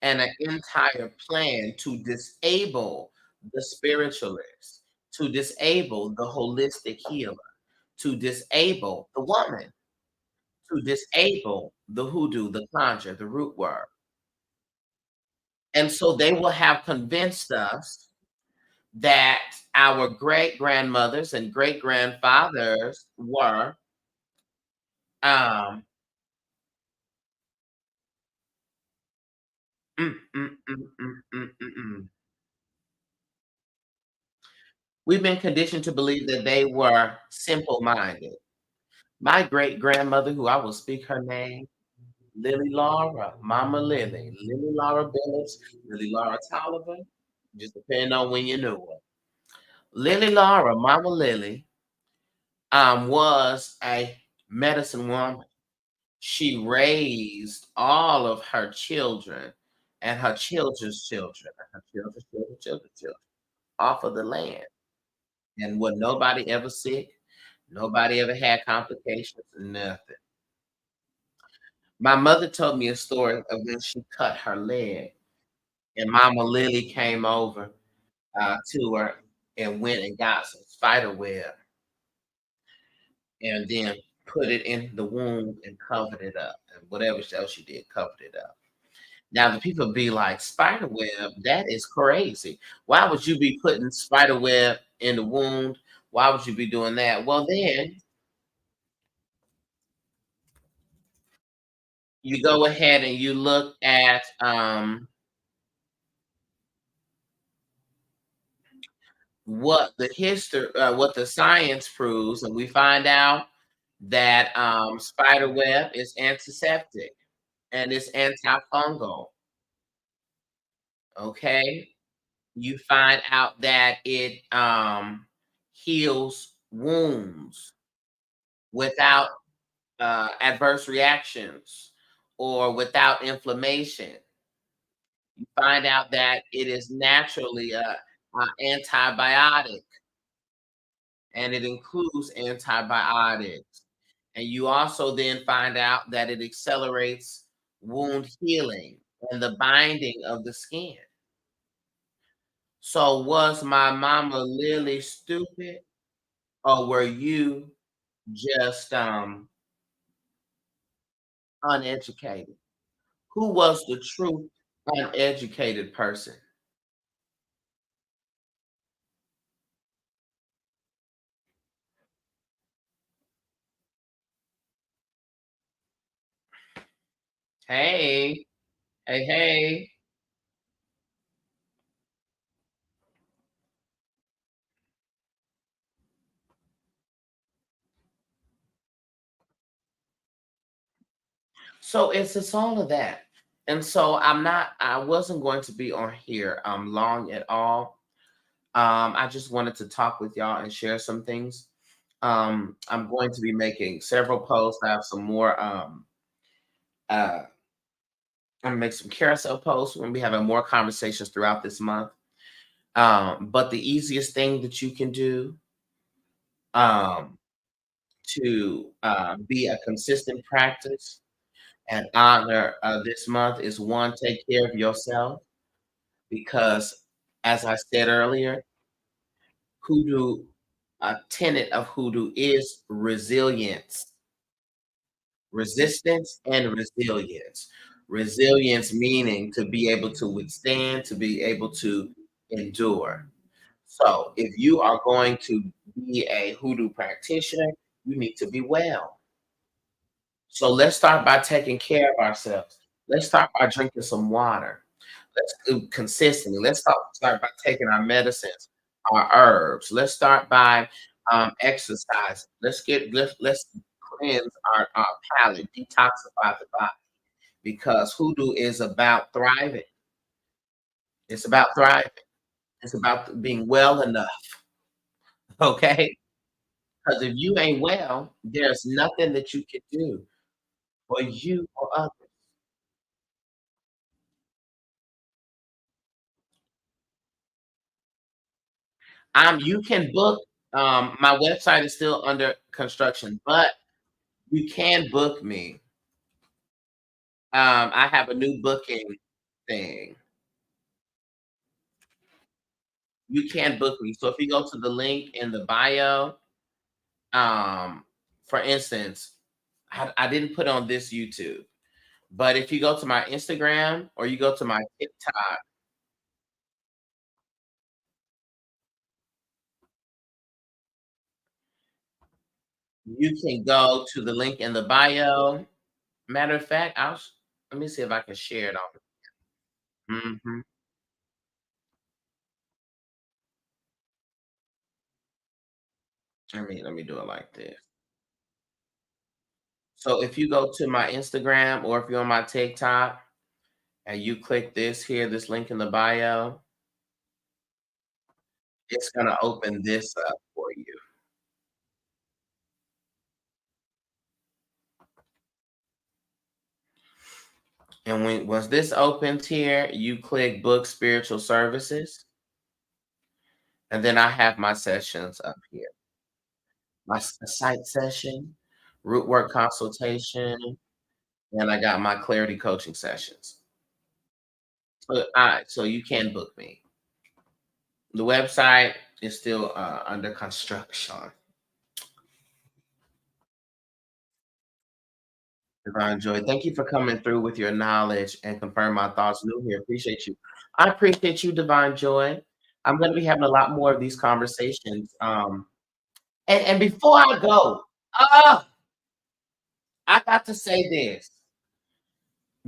and an entire plan to disable the spiritualist, to disable the holistic healer, to disable the woman, to disable the hoodoo, the conjure, the root word. And so they will have convinced us that our great grandmothers and great grandfathers were um mm, mm, mm, mm, mm, mm, mm. We've been conditioned to believe that they were simple-minded. My great grandmother, who I will speak her name, Lily Laura, Mama Lily, Lily Laura Billups, Lily Laura Tolliver, just depending on when you knew her. Lily Laura, Mama Lily, was a medicine woman. She raised all of her children and her children's children, and her children's children off of the land. And was nobody ever sick, nobody ever had complications, nothing. My mother told me a story of when she cut her leg, and Mama Lily came over to her and went and got some spider web and then put it in the wound and covered it up. And whatever else she did, covered it up. Now the people be like, spider web, that is crazy. Why would you be putting spider web in the wound? Why would you be doing that? Well, then you go ahead and you look at what the history, what the science proves, and we find out that spider web is antiseptic and it's antifungal. Okay, you find out that it heals wounds without adverse reactions or without inflammation. You find out that it is naturally a antibiotic. and it includes antibiotics. And you also then find out that it accelerates wound healing and the binding of the skin. So was my mama Lily stupid, or were you just uneducated? Who was the true uneducated person? Hey, hey, hey. So it's all of that. And so I wasn't going to be on here long at all. I just wanted to talk with y'all and share some things. I'm going to be making several posts. I have some more uh I'm gonna make some carousel posts. We're gonna be having more conversations throughout this month. But the easiest thing that you can do um to be a consistent practice and honor this month is one, take care of yourself because, as I said earlier, hoodoo, a tenet of hoodoo is resilience, resistance, and resilience. Resilience meaning to be able to withstand, to be able to endure. So, if you are going to be a hoodoo practitioner, you need to be well. So let's start by taking care of ourselves. Let's start by drinking some water. Let's do consistently. Let's start by taking our medicines, our herbs. Let's start by exercise. Let's cleanse our palate, detoxify the body because hoodoo is about thriving. It's about thriving. It's about being well enough. Okay. Because if you ain't well, there's nothing that you can do for you or others. You can book. My website is still under construction, but you can book me. I have a new booking thing. You can book me. So if you go to the link in the bio, um, for instance, I didn't put on this YouTube, but if you go to my Instagram or you go to my TikTok, you can go to the link in the bio. Matter of fact, let me see if I can share it on. Mhm. Let me do it like this. So if you go to my Instagram or if you're on my TikTok and you click this here, this link in the bio, it's gonna open this up for you. And once this opens here, you click book spiritual services, and then I have my sessions up here. Site session, root work consultation, and I got my clarity coaching sessions. So, all right, so you can book me. The website is still under construction. Divine Joy, thank you for coming through with your knowledge and confirm my thoughts. New here, appreciate you. I appreciate you, Divine Joy. I'm going to be having a lot more of these conversations. And before I go, uh, I got to say this.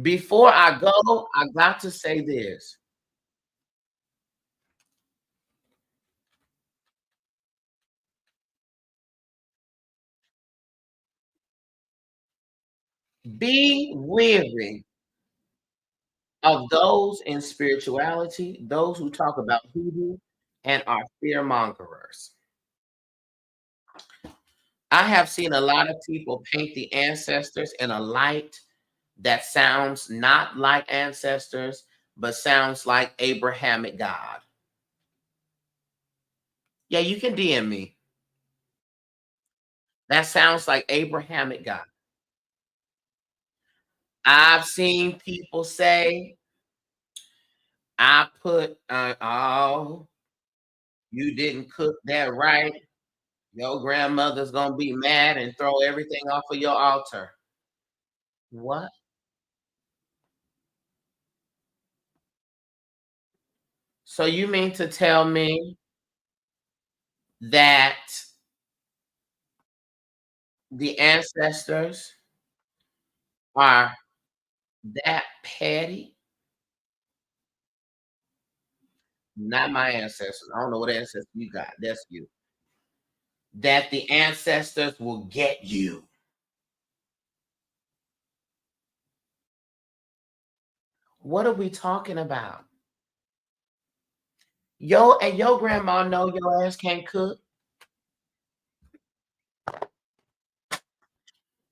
Before I go, I got to say this. Be weary of those in spirituality, those who talk about hoodoo and are fear mongers. I have seen a lot of people paint the ancestors in a light that sounds not like ancestors, but sounds like Abrahamic God. Yeah, you can DM me. That sounds like Abrahamic God. I've seen people say, I put, oh, you didn't cook that right. Your grandmother's gonna be mad and throw everything off of your altar. What? So you mean to tell me that the ancestors are that petty? Not my ancestors. I don't know what ancestors you got. That's you. That the ancestors will get you. What are we talking about? Yo, and your grandma know your ass can't cook.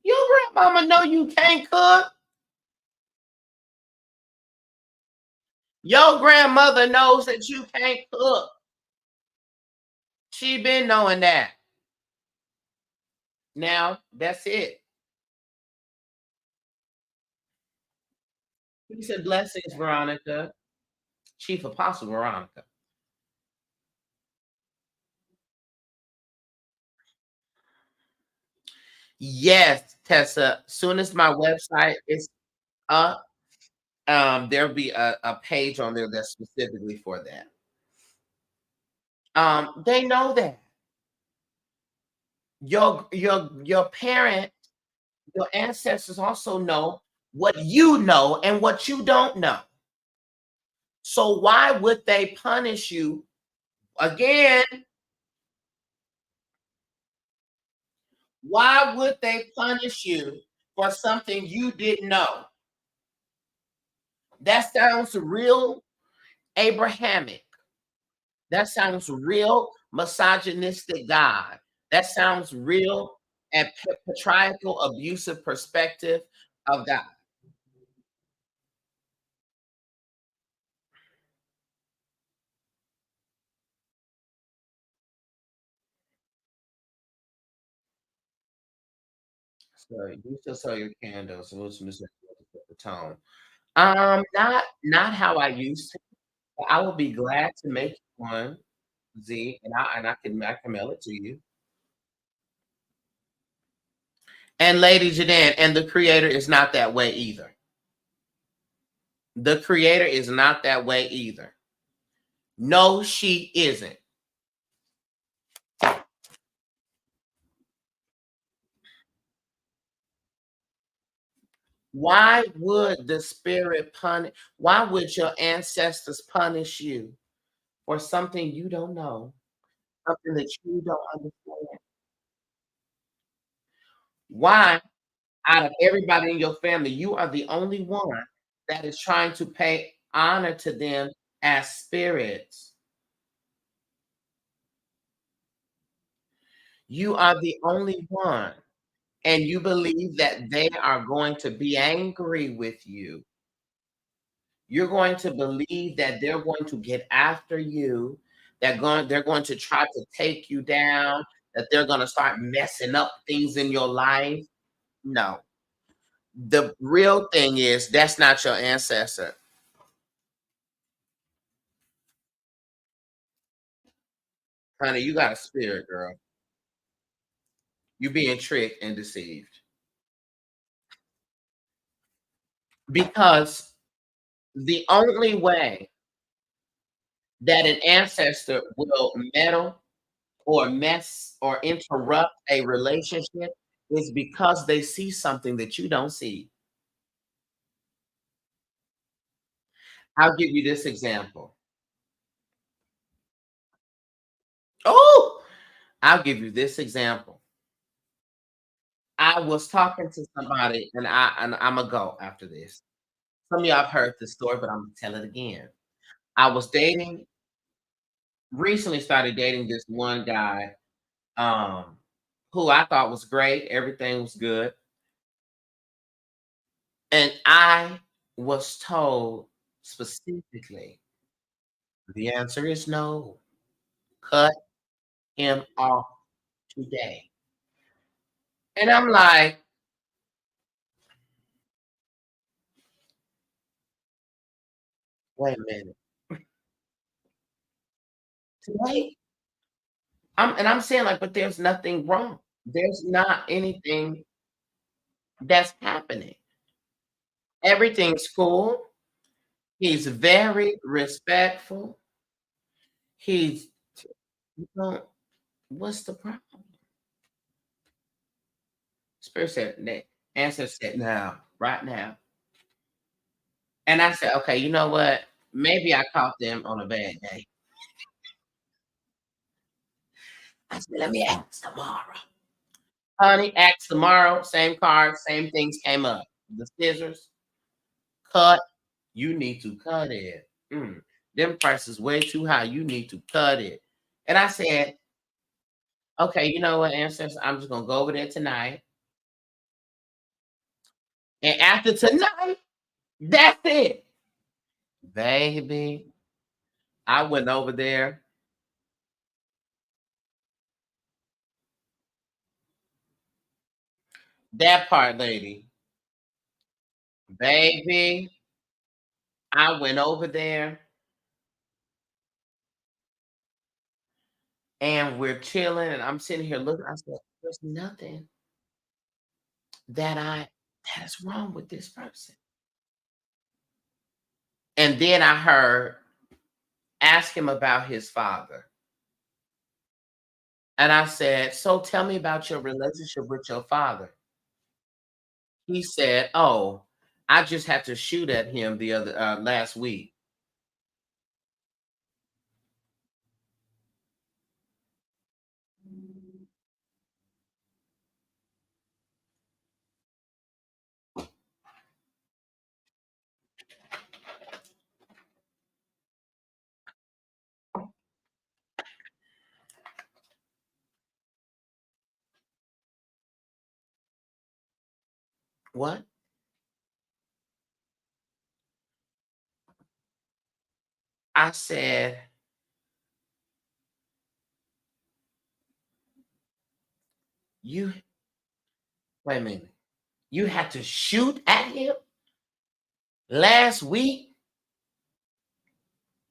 Your grandmama know you can't cook. Your grandmother knows that you can't cook. She been knowing that. Now, that's it. He said, blessings, Veronica. Chief Apostle Veronica. Yes, Tessa. Soon as my website is up, there'll be a page on there that's specifically for that. They know that. Your parent, your ancestors also know what you know and what you don't know. So why would they punish you again? Why would they punish you for something you didn't know? That sounds real Abrahamic. That sounds real misogynistic God. That sounds real and patriarchal abusive perspective of God. So you still sell your candles. What's missing the tone? Not how I used to. I will be glad to make one, Z, and I can mail it to you. And Lady Jadan, and the creator is not that way either. The creator is not that way either. No, she isn't. Why would the spirit punish? Why would your ancestors punish you for something you don't know, something that you don't understand? Why, out of everybody in your family, you are the only one that is trying to pay honor to them as spirits? You are the only one. And you believe that they are going to be angry with you. You're going to believe that they're going to get after you, they're going to try to take you down, that they're going to start messing up things in your life. No. The real thing is that's not your ancestor. Honey, you got a spirit, girl. You're being tricked and deceived. Because the only way that an ancestor will meddle or mess or interrupt a relationship is because they see something that you don't see. I'll give you this example. Oh, I'll give you this example. I was talking to somebody, and I'm gonna go after this. Some of y'all have heard this story, but I'm gonna tell it again. I was dating, recently started dating this one guy, um, who I thought was great. Everything was good, and I was told specifically the answer is no. Cut him off today. And I'm like, wait a minute. Today, I'm saying like, but there's nothing wrong. There's not anything that's happening. Everything's cool. He's very respectful. He's, you know, what's the problem? Spirit said, answer said, now, right now. And I said, okay, you know what? Maybe I caught them on a bad day. I said, let me ask tomorrow. Honey, ask tomorrow. Same card, same things came up. The scissors, cut. You need to cut it. Them prices way too high. You need to cut it. And I said, okay, you know what, ancestors? I'm just gonna go over there tonight. And after tonight, that's it. Baby, I went over there. That part, lady. Baby, I went over there and we're chilling, and I'm sitting here looking. I said, there's nothing that I that is wrong with this person. And then I heard, ask him about his father. And I said, so tell me about your relationship with your father. He said, oh, I just had to shoot at him the other last week. What? I said, you wait a minute. You had to shoot at him last week?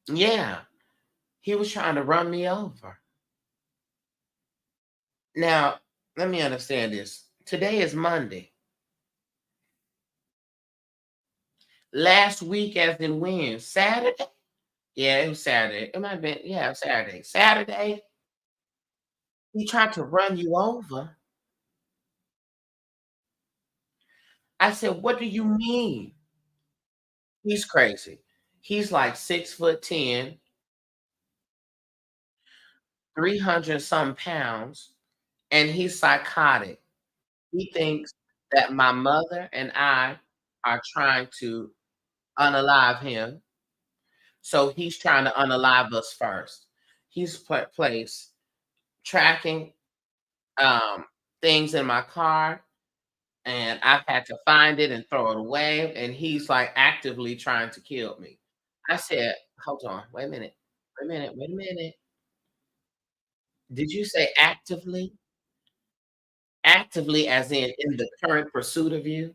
Yeah. He was trying to run me over. Now, let me understand this. Today is Monday. Last week, as in when? Saturday? Yeah, it was Saturday. It might have been, yeah, Saturday. Saturday, he tried to run you over. I said, what do you mean? He's crazy. He's like 6'10", 300 some pounds, and he's psychotic. He thinks that my mother and I are trying to unalive him. So he's trying to unalive us first. He's put place tracking um, things in my car, and I've had to find it and throw it away. And he's like actively trying to kill me. I said, hold on, wait a minute, wait a minute, wait a minute. Did you say actively? Actively, as in the current pursuit of you?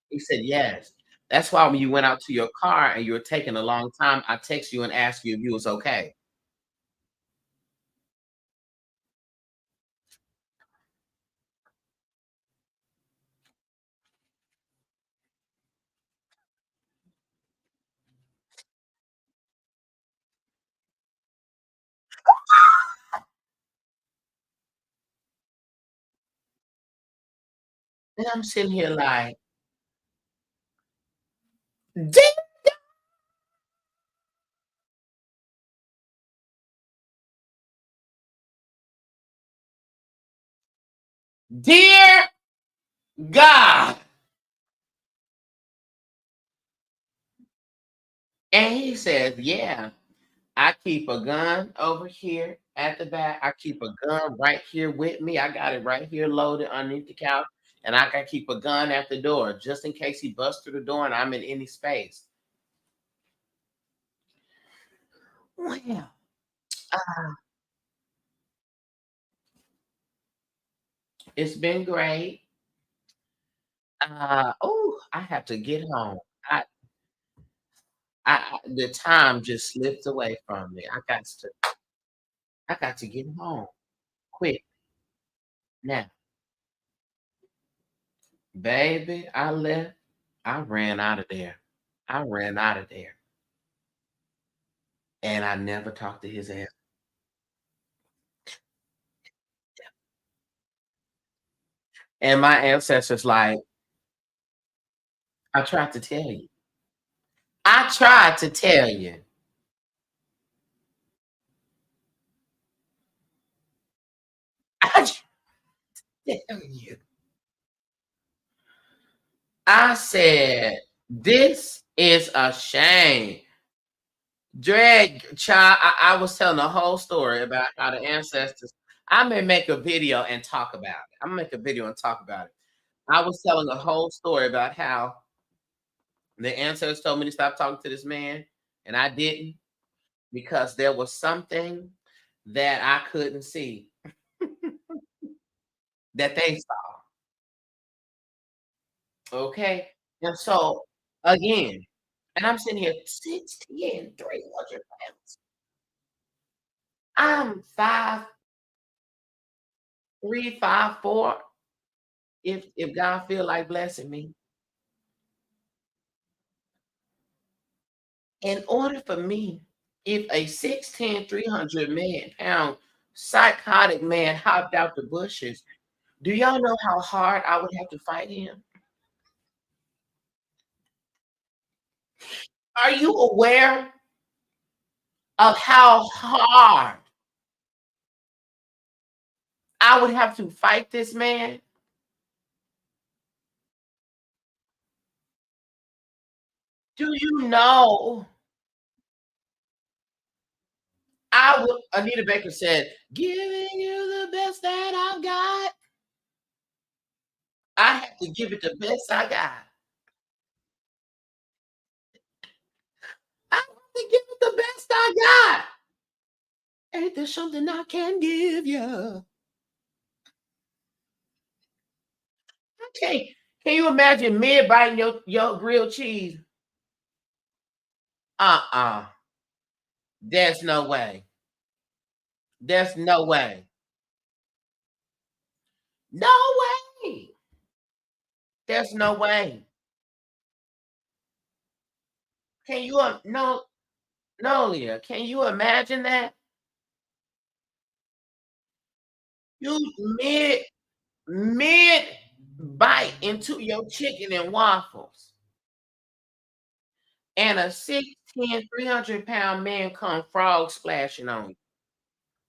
He said, yes. That's why when you went out to your car and you were taking a long time, I text you and asked you if you was okay. And I'm sitting here like, "Dear dear God." And he says, yeah, I keep a gun over here at the back. I keep a gun right here with me. I got it right here loaded underneath the couch. And I got to keep a gun at the door just in case he busts through the door and I'm in any space. Well, uh, It's been great. Oh, I have to get home. I, the time just slipped away from me. I got to get home quick now, baby. I left. I ran out of there. I ran out of there, and I never talked to his ass. And my ancestors, like, I tried to tell you. I tried to tell you. I tried to tell you. I said, this is a shame. Child, I was telling a whole story about how the ancestors. I may make a video and talk about it. I'm gonna make a video and talk about it. I was telling a whole story about how the ancestors told me to stop talking to this man, and I didn't because there was something that I couldn't see that they saw. Okay. And so again, and I'm sitting here 6'10", 300 pounds. I'm 5'3", 5'4". If God feel like blessing me, in order for me, if a 6'10", 300 pound psychotic man hopped out the bushes, do y'all know how hard I would have to fight him? Are you aware of how hard I would have to fight this man? Do you know I would Anita Baker said, "Giving you the best that I've got." I have to give it the best I got. I have to give it the best I got. Ain't there something I can give you? Okay. Can you imagine me biting your grilled cheese? Uh-uh. There's no way. There's no way. No way. There's no way. Can you no, Leah, can you imagine that? You mid bite into your chicken and waffles, and a 6'10", 300 pound man come frog splashing on you.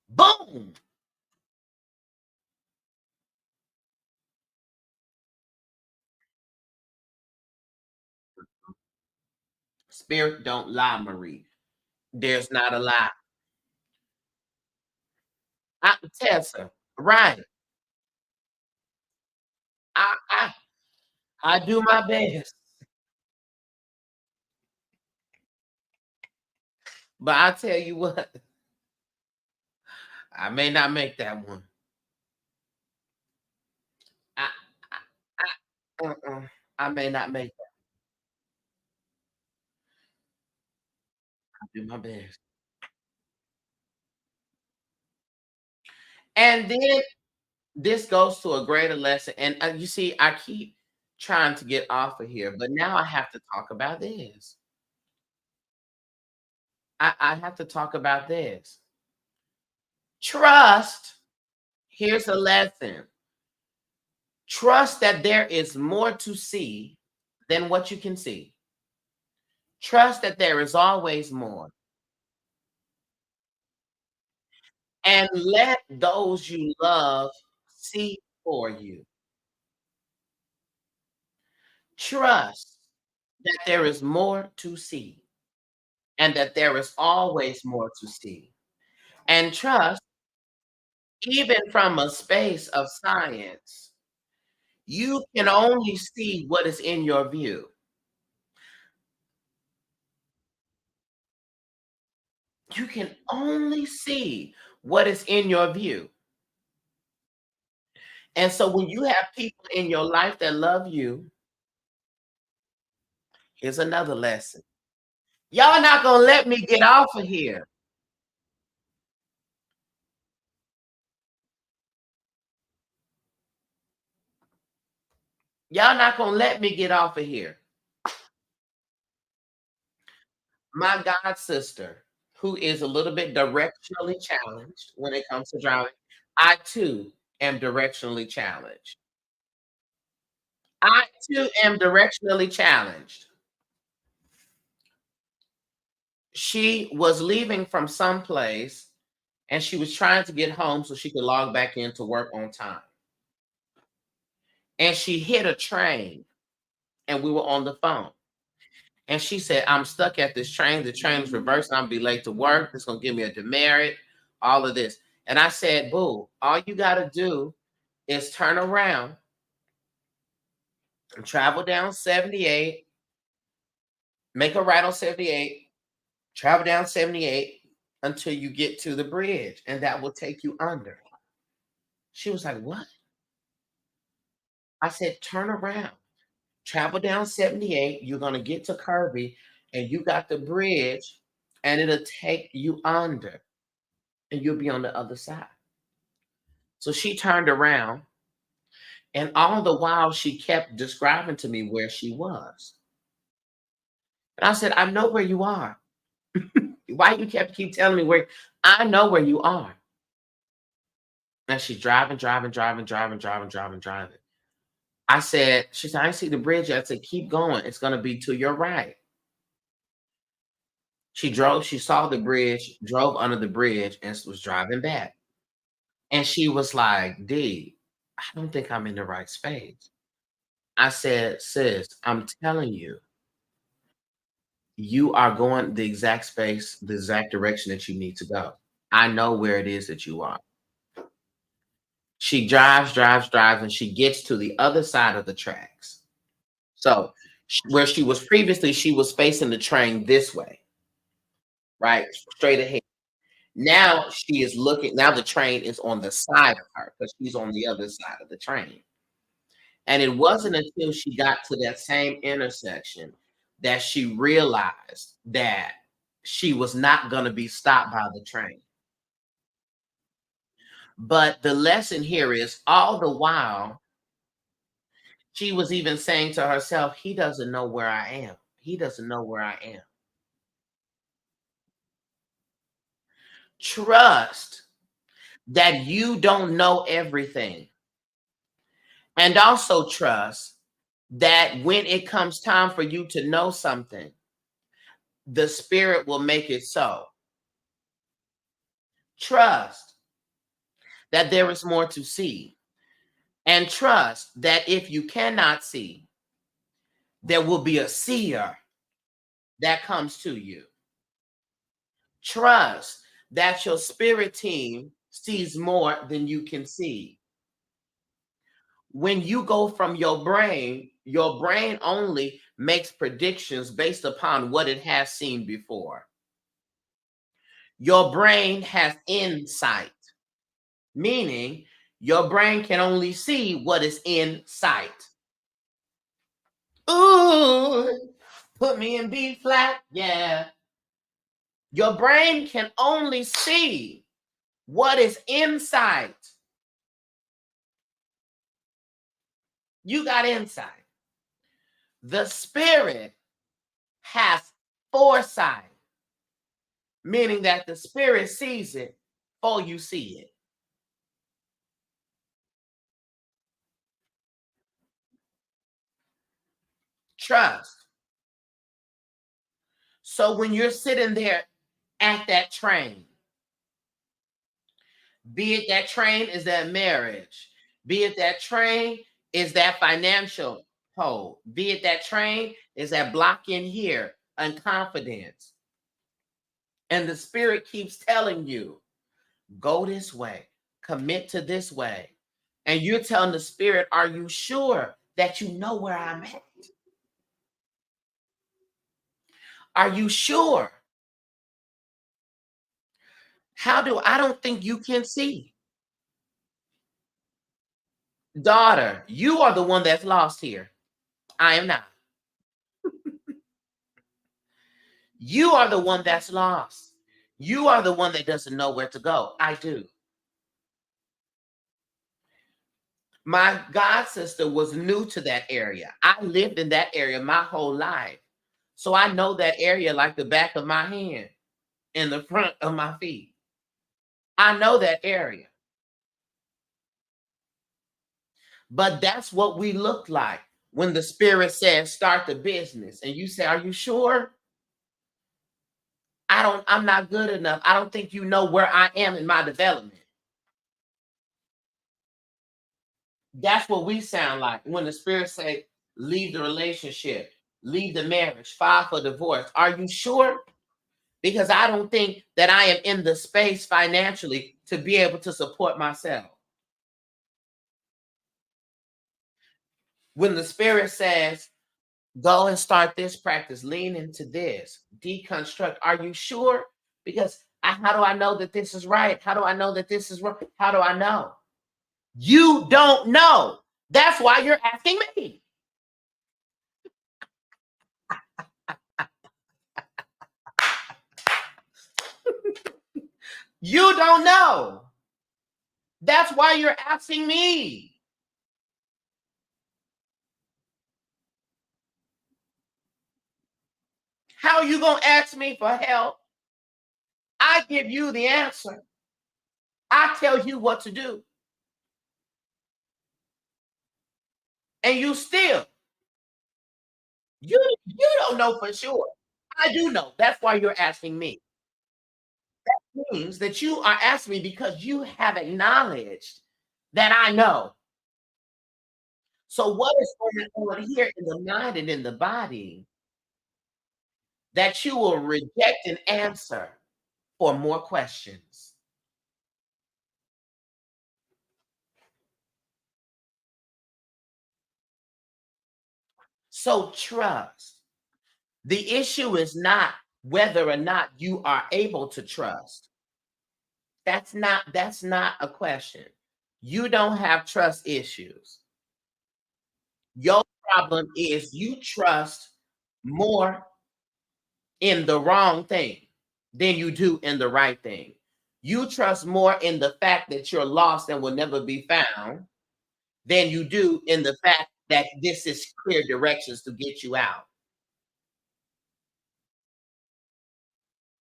Boom! Spirit don't lie, Marie. There's not a lie. Tessa, right. I I I do my best, but I tell you what, I may not make that one. I I may not make that. I do my best. And then this goes to a greater lesson, and, you see, I keep trying to get off of here, but now I have to talk about this. I have to talk about this. Trust, here's a lesson. Trust that there is more to see than what you can see. Trust that there is always more. And let those you love see for you. Trust that there is more to see and that there is always more to see. And trust, even from a space of science, you can only see what is in your view. You can only see what is in your view. And so when you have people in your life that love you, here's another lesson. Y'all not gonna let me get off of here. Y'all not gonna let me get off of here. My god sister, who is a little bit directionally challenged when it comes to driving, I too am directionally challenged. I too am directionally challenged. She was leaving from someplace and she was trying to get home so she could log back into work on time. And she hit a train and we were on the phone. And she said, I'm stuck at this train. The train is reversing. I'm gonna be late to work. It's gonna give me a demerit, all of this. And I said, Boo, all you gotta do is turn around and travel down 78, make a right on 78, travel down 78 until you get to the bridge, and that will take you under. She was like, What? I said, Turn around, travel down 78. You're gonna get to Kirby, and you got the bridge, and it'll take you under, and you'll be on the other side. So she turned around, and all the while she kept describing to me where she was. And I said, I know where you are. Why you keep telling me where? I know where you are. And she's driving, driving, driving, driving, driving, driving, driving. I said, she said, I see the bridge yet. I said, keep going. It's gonna be to your right. She drove, she saw the bridge, drove under the bridge, and was driving back. And she was like, D, I don't think I'm in the right space. I said, sis, I'm telling you, you are going the exact space, the exact direction that you need to go. I know where it is that you are. She drives, drives, drives, and she gets to the other side of the tracks. So where she was previously, she was facing the train this way, right? Straight ahead. Now she is looking, now the train is on the side of her because she's on the other side of the train. And it wasn't until she got to that same intersection that she realized that she was not going to be stopped by the train. But the lesson here is all the while, she was even saying to herself, he doesn't know where I am. He doesn't know where I am. Trust that you don't know everything. And also trust that when it comes time for you to know something, the spirit will make it so. Trust that there is more to see. And trust that if you cannot see, there will be a seer that comes to you. Trust that your spirit team sees more than you can see. When you go from your brain only makes predictions based upon what it has seen before. Your brain has insight, meaning your brain can only see what is in sight. Ooh, put me in B flat, yeah. Your brain can only see what is in sight. You got insight. The spirit has foresight, meaning that the spirit sees it before you see it. Trust. So when you're sitting there at that train, be it that train is that marriage, be it that train is that financial hole, be it that train is that block in here and confidence. And the spirit keeps telling you, go this way, commit to this way. And you're telling the spirit, are you sure that you know where I'm at? Are you sure? How do I don't think you can see? Daughter, you are the one that's lost here. I am not. You are the one that's lost. You are the one that doesn't know where to go. I do. My god sister was new to that area. I lived in that area my whole life. So I know that area like the back of my hand and the front of my feet. I know that area. But that's what we look like when the spirit says start the business and you say, "Are you sure?" I'm not good enough. I don't think you know where I am in my development. That's what we sound like when the spirit say, leave the relationship, leave the marriage, file for divorce. Are you sure? Because I don't think that I am in the space financially to be able to support myself. When the spirit says, go and start this practice, lean into this, deconstruct, are you sure? Because how do I know that this is right? How do I know that this is wrong? How do I know? You don't know. That's why you're asking me. You don't know. That's why you're asking me. How are you going to ask me for help? I give you the answer. I tell you what to do. And you don't know for sure. I do know. That's why you're asking me. Means that you are asking me because you have acknowledged that I know. So what is going on here in the mind and in the body that you will reject an answer for more questions? So trust. The issue is not whether or not you are able to trust. That's not a question. You don't have trust issues. Your problem is you trust more in the wrong thing than you do in the right thing. You trust more in the fact that you're lost and will never be found than you do in the fact that this is clear directions to get you out.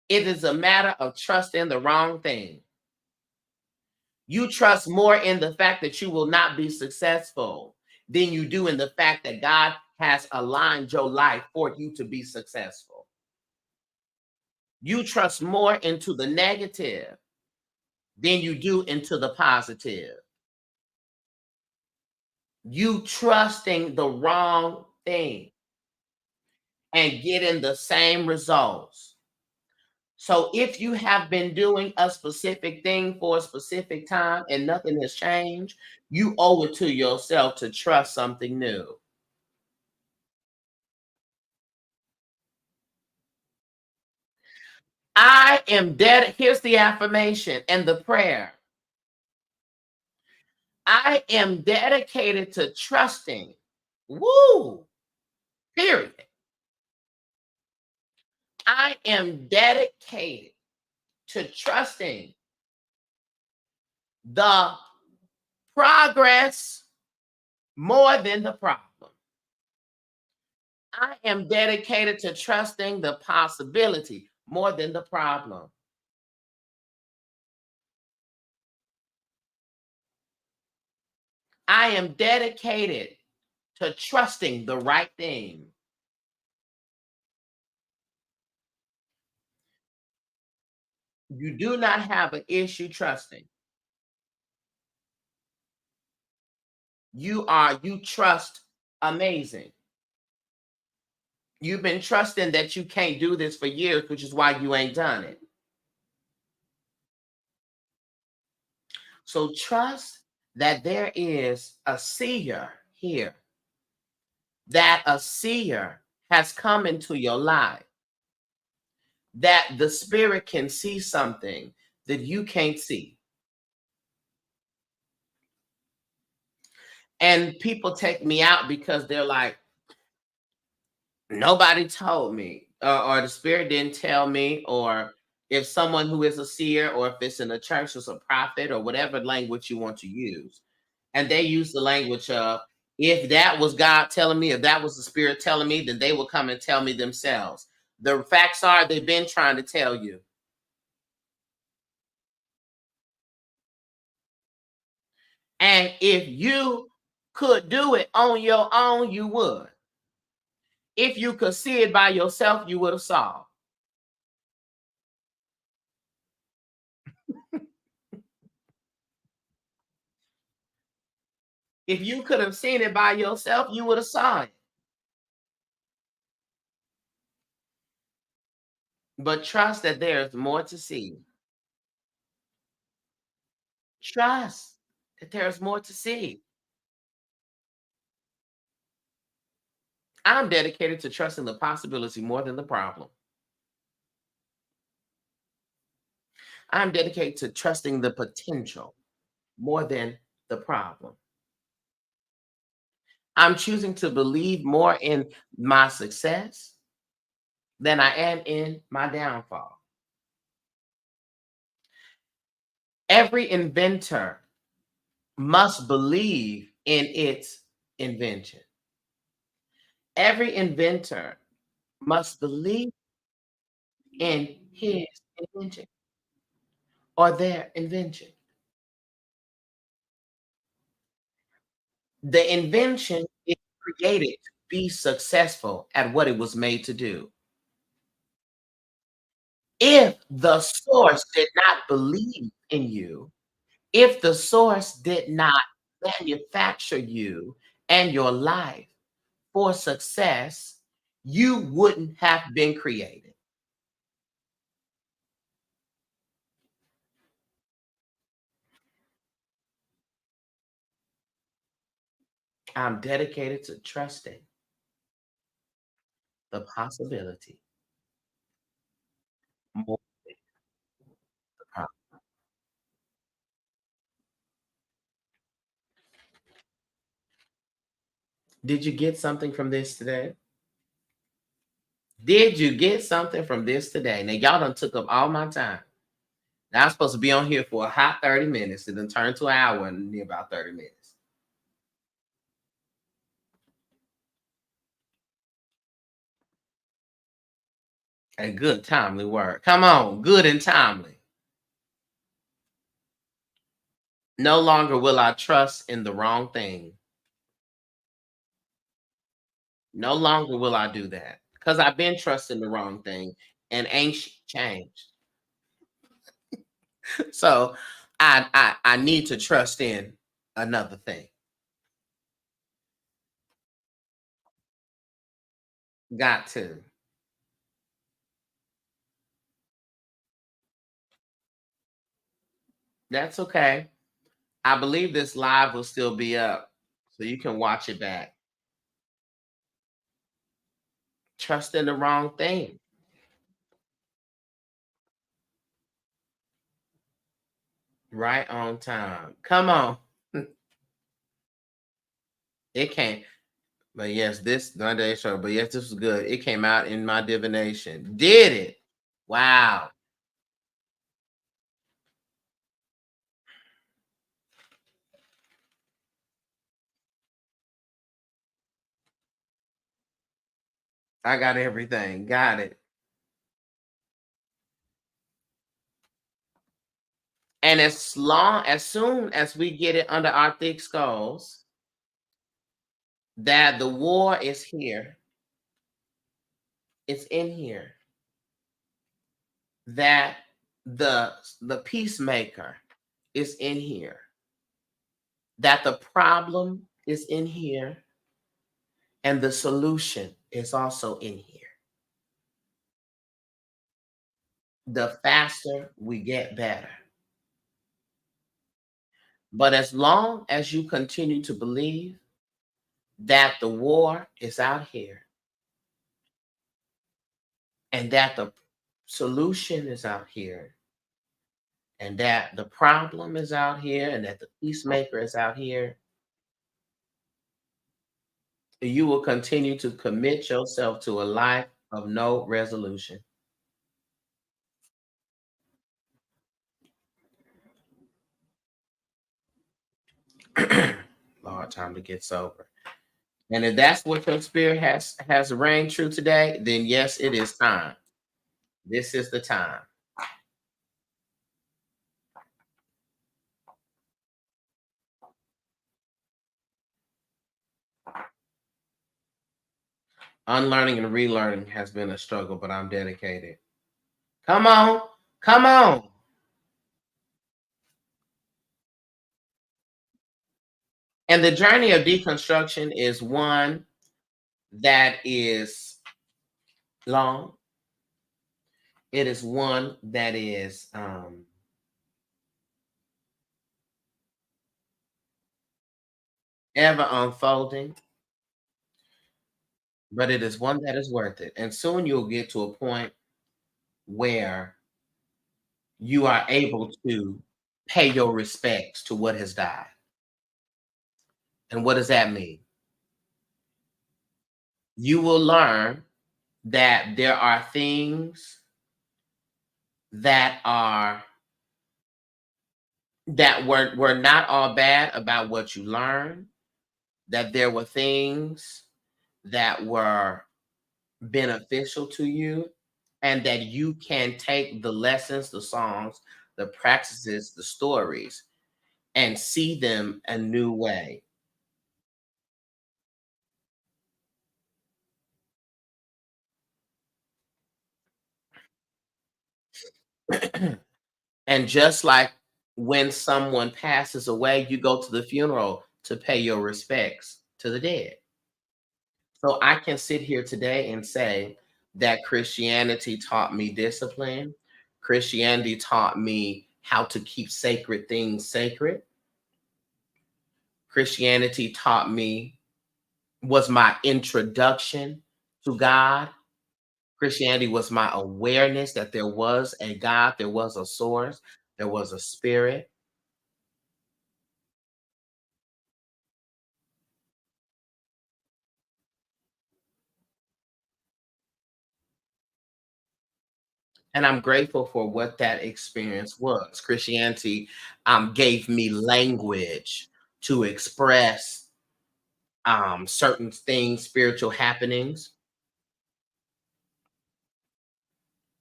It is a matter of trusting the wrong thing. You trust more in the fact that you will not be successful than you do in the fact that God has aligned your life for you to be successful. You trust more into the negative than you do into the positive. You trusting the wrong thing and getting the same results. So if you have been doing a specific thing for a specific time and nothing has changed, you owe it to yourself to trust something new. I am dead. Here's the affirmation and the prayer. I am dedicated to trusting. Woo! Period. I am dedicated to trusting the progress more than the problem. I am dedicated to trusting the possibility more than the problem. I am dedicated to trusting the right thing. You do not have an issue trusting. You trust amazing. You've been trusting that you can't do this for years, which is why you ain't done it. So trust that there is a seer here, that a seer has come into your life, that the spirit can see something that you can't see. And people take me out because they're like, nobody told me, or the spirit didn't tell me, or if someone who is a seer, or if it's in a church as a prophet, or whatever language you want to use, and they use the language of, if that was God telling me, if that was the spirit telling me, then they will come and tell me themselves. The facts are they've been trying to tell you. And if you could do it on your own, you would. If you could see it by yourself, you would have saw. If you could have seen it by yourself, you would have saw it. But trust that there's more to see. Trust that there's more to see. I'm dedicated to trusting the possibility more than the problem. I'm dedicated to trusting the potential more than the problem. I'm choosing to believe more in my success than I am in my downfall. Every inventor must believe in its invention. Every inventor must believe in his invention or their invention. The invention is created to be successful at what it was made to do. If the source did not believe in you, if the source did not manufacture you and your life for success, you wouldn't have been created. I'm dedicated to trusting the possibility more than the problem. Did you get something from this today? Did you get something from this today? Now, y'all done took up all my time. Now, I'm supposed to be on here for a hot 30 minutes. It then turn to an hour and need about 30 minutes. A good, timely word. Come on, good and timely. No longer will I trust in the wrong thing. No longer will I do that because I've been trusting the wrong thing and ain't changed. So I need to trust in another thing. Got to. That's okay. I believe this live will still be up so you can watch it back. Trust in the wrong thing. Right on time. Come on. It came. But yes, this Monday show. But yes, this was good. It came out in my divination. Did it? Wow. I got everything. Got it. And as soon as we get it under our thick skulls, that the war is here. It's in here. That the peacemaker is in here. That the problem is in here and the solution is also in here. The faster we get better. But as long as you continue to believe that the war is out here and that the solution is out here and that the problem is out here and that the peacemaker is out here, You will continue to commit yourself to a life of no resolution. Lord, time to get sober. And if that's what your spirit has reigned true today, then yes, it is time. This is the time. Unlearning and relearning has been a struggle, but I'm dedicated. Come on, come on. And the journey of deconstruction is one that is long. It is one that is ever unfolding, but it is one that is worth it. And soon you'll get to a point where you are able to pay your respects to what has died. And what does that mean? You will learn that there are things that are that were not all bad about what you learned, that there were things that were beneficial to you, and that you can take the lessons, the songs, the practices, the stories, and see them a new way. And just like when someone passes away, you go to the funeral to pay your respects to the dead. So I can sit here today and say that Christianity taught me discipline. Christianity taught me how to keep sacred things sacred. Christianity taught me was my introduction to God. Christianity was my awareness that there was a God, there was a source, there was a spirit. And I'm grateful for what that experience was. Christianity gave me language to express certain things, spiritual happenings.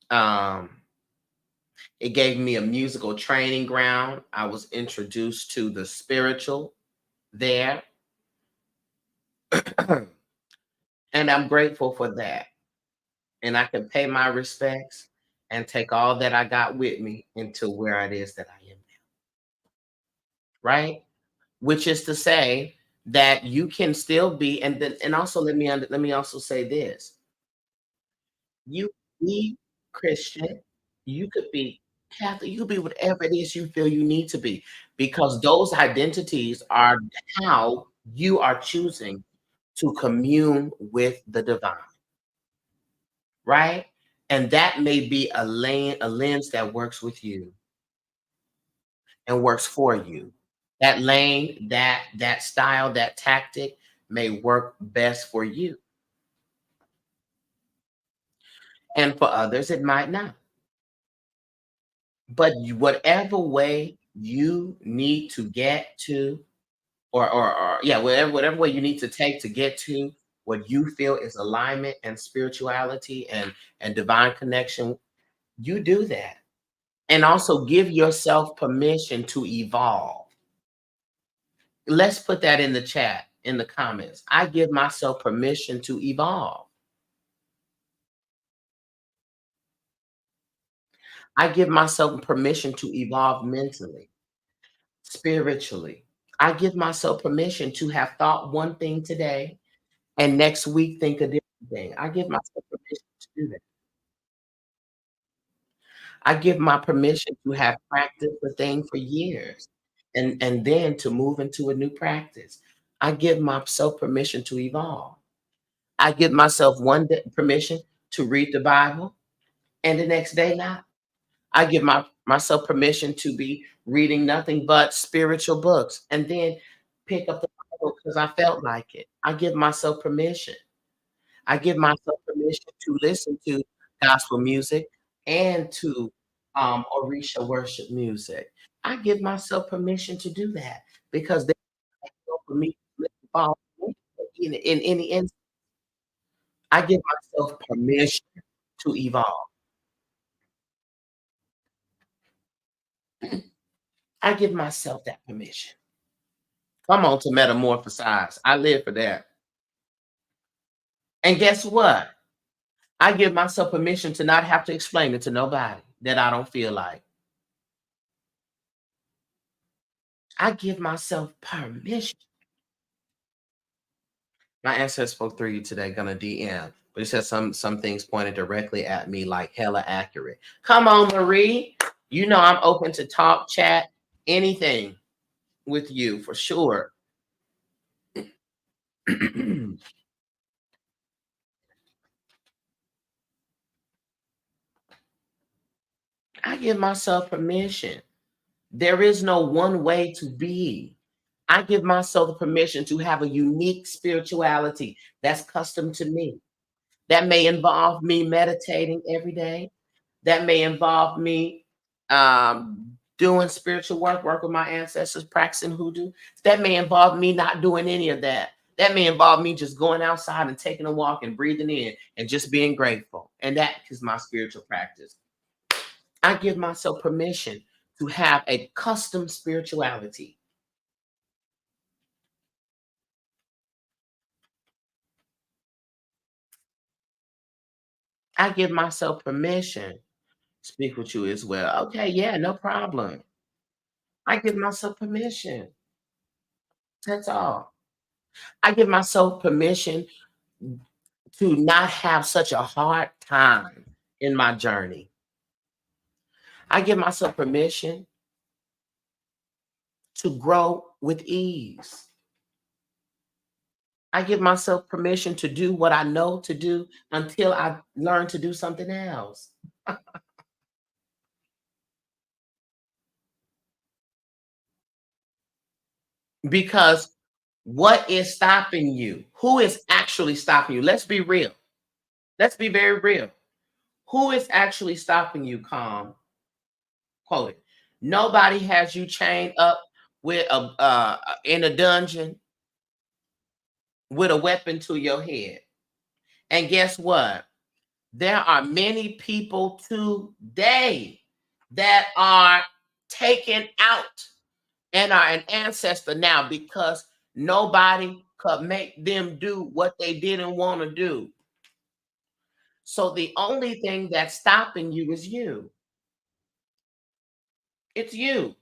Um, it gave me a musical training ground. I was introduced to the spiritual there. And I'm grateful for that. And I can pay my respects and take all that I got with me into where it is that I am now. Right? Which is to say that you can still be, and then and also let me also say this. You be Christian, you could be Catholic, you could be whatever it is you feel you need to be, because those identities are how you are choosing to commune with the divine, right? And that may be a lens that works with you and works for you. That lane, that style, that tactic may work best for you. And for others, it might not. But whatever way you need to get to, or yeah, whatever way you need to take to get to what you feel is alignment and spirituality and divine connection, you do that. And also give yourself permission to evolve. Let's put that in the chat, in the comments. I give myself permission to evolve. I give myself permission to evolve mentally, spiritually. I give myself permission to have thought one thing today and next week think a different thing. I give myself permission to do that. I give my permission to have practiced a thing for years and then to move into a new practice. I give myself permission to evolve. I give myself one day permission to read the Bible and the next day not. I give myself permission to be reading nothing but spiritual books and then pick up the because I felt like it. I give myself permission. I give myself permission to listen to gospel music and to Orisha worship music. I give myself permission to do that because there's no for me to follow in any instance. I give myself permission to evolve. I give myself that permission. Come on to metamorphosize. I live for that. And guess what? I give myself permission to not have to explain it to nobody that I don't feel like. I give myself permission. My ancestor spoke through you today, gonna DM. But it says some things pointed directly at me like hella accurate. Come on, Marie. You know I'm open to talk, chat, anything with you for sure. I give myself permission. There is no one way to be. I give myself the permission to have a unique spirituality that's custom to me. That may involve me meditating every day. That may involve me doing spiritual work with my ancestors, practicing hoodoo. That may involve me not doing any of that. That may involve me just going outside and taking a walk and breathing in and just being grateful. And that is my spiritual practice. I give myself permission to have a custom spirituality. I give myself permission. Speak with you as well. Okay, yeah, no problem. I give myself permission. That's all. I give myself permission to not have such a hard time in my journey. I give myself permission to grow with ease. I give myself permission to do what I know to do until I learn to do something else. Because what is stopping you? Who is actually stopping you? Let's be real. Let's be very real. Who is actually stopping you, Calm? Quote it. Nobody has you chained up with a in a dungeon with a weapon to your head. And guess what? There are many people today that are taken out and are an ancestor now because nobody could make them do what they didn't want to do. So the only thing that's stopping you is you. It's you.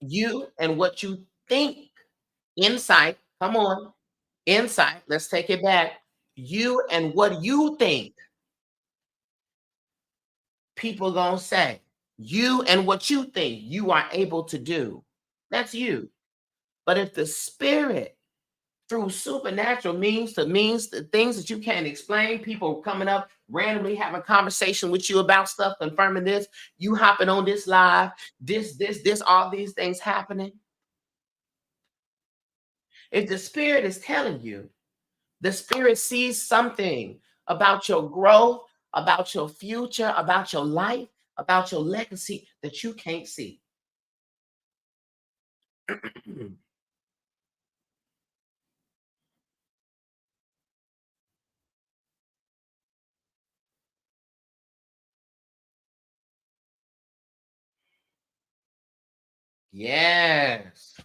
You and what you think. Insight. Come on. Insight. Let's take it back. You and what you think people gonna say. You and what you think you are able to do. That's you. But if the spirit through supernatural means the things that you can't explain, people coming up randomly having a conversation with you about stuff, confirming this, you hopping on this live, this, all these things happening. If the spirit is telling you, the spirit sees something about your growth, about your future, about your life, about your legacy that you can't see. Yes,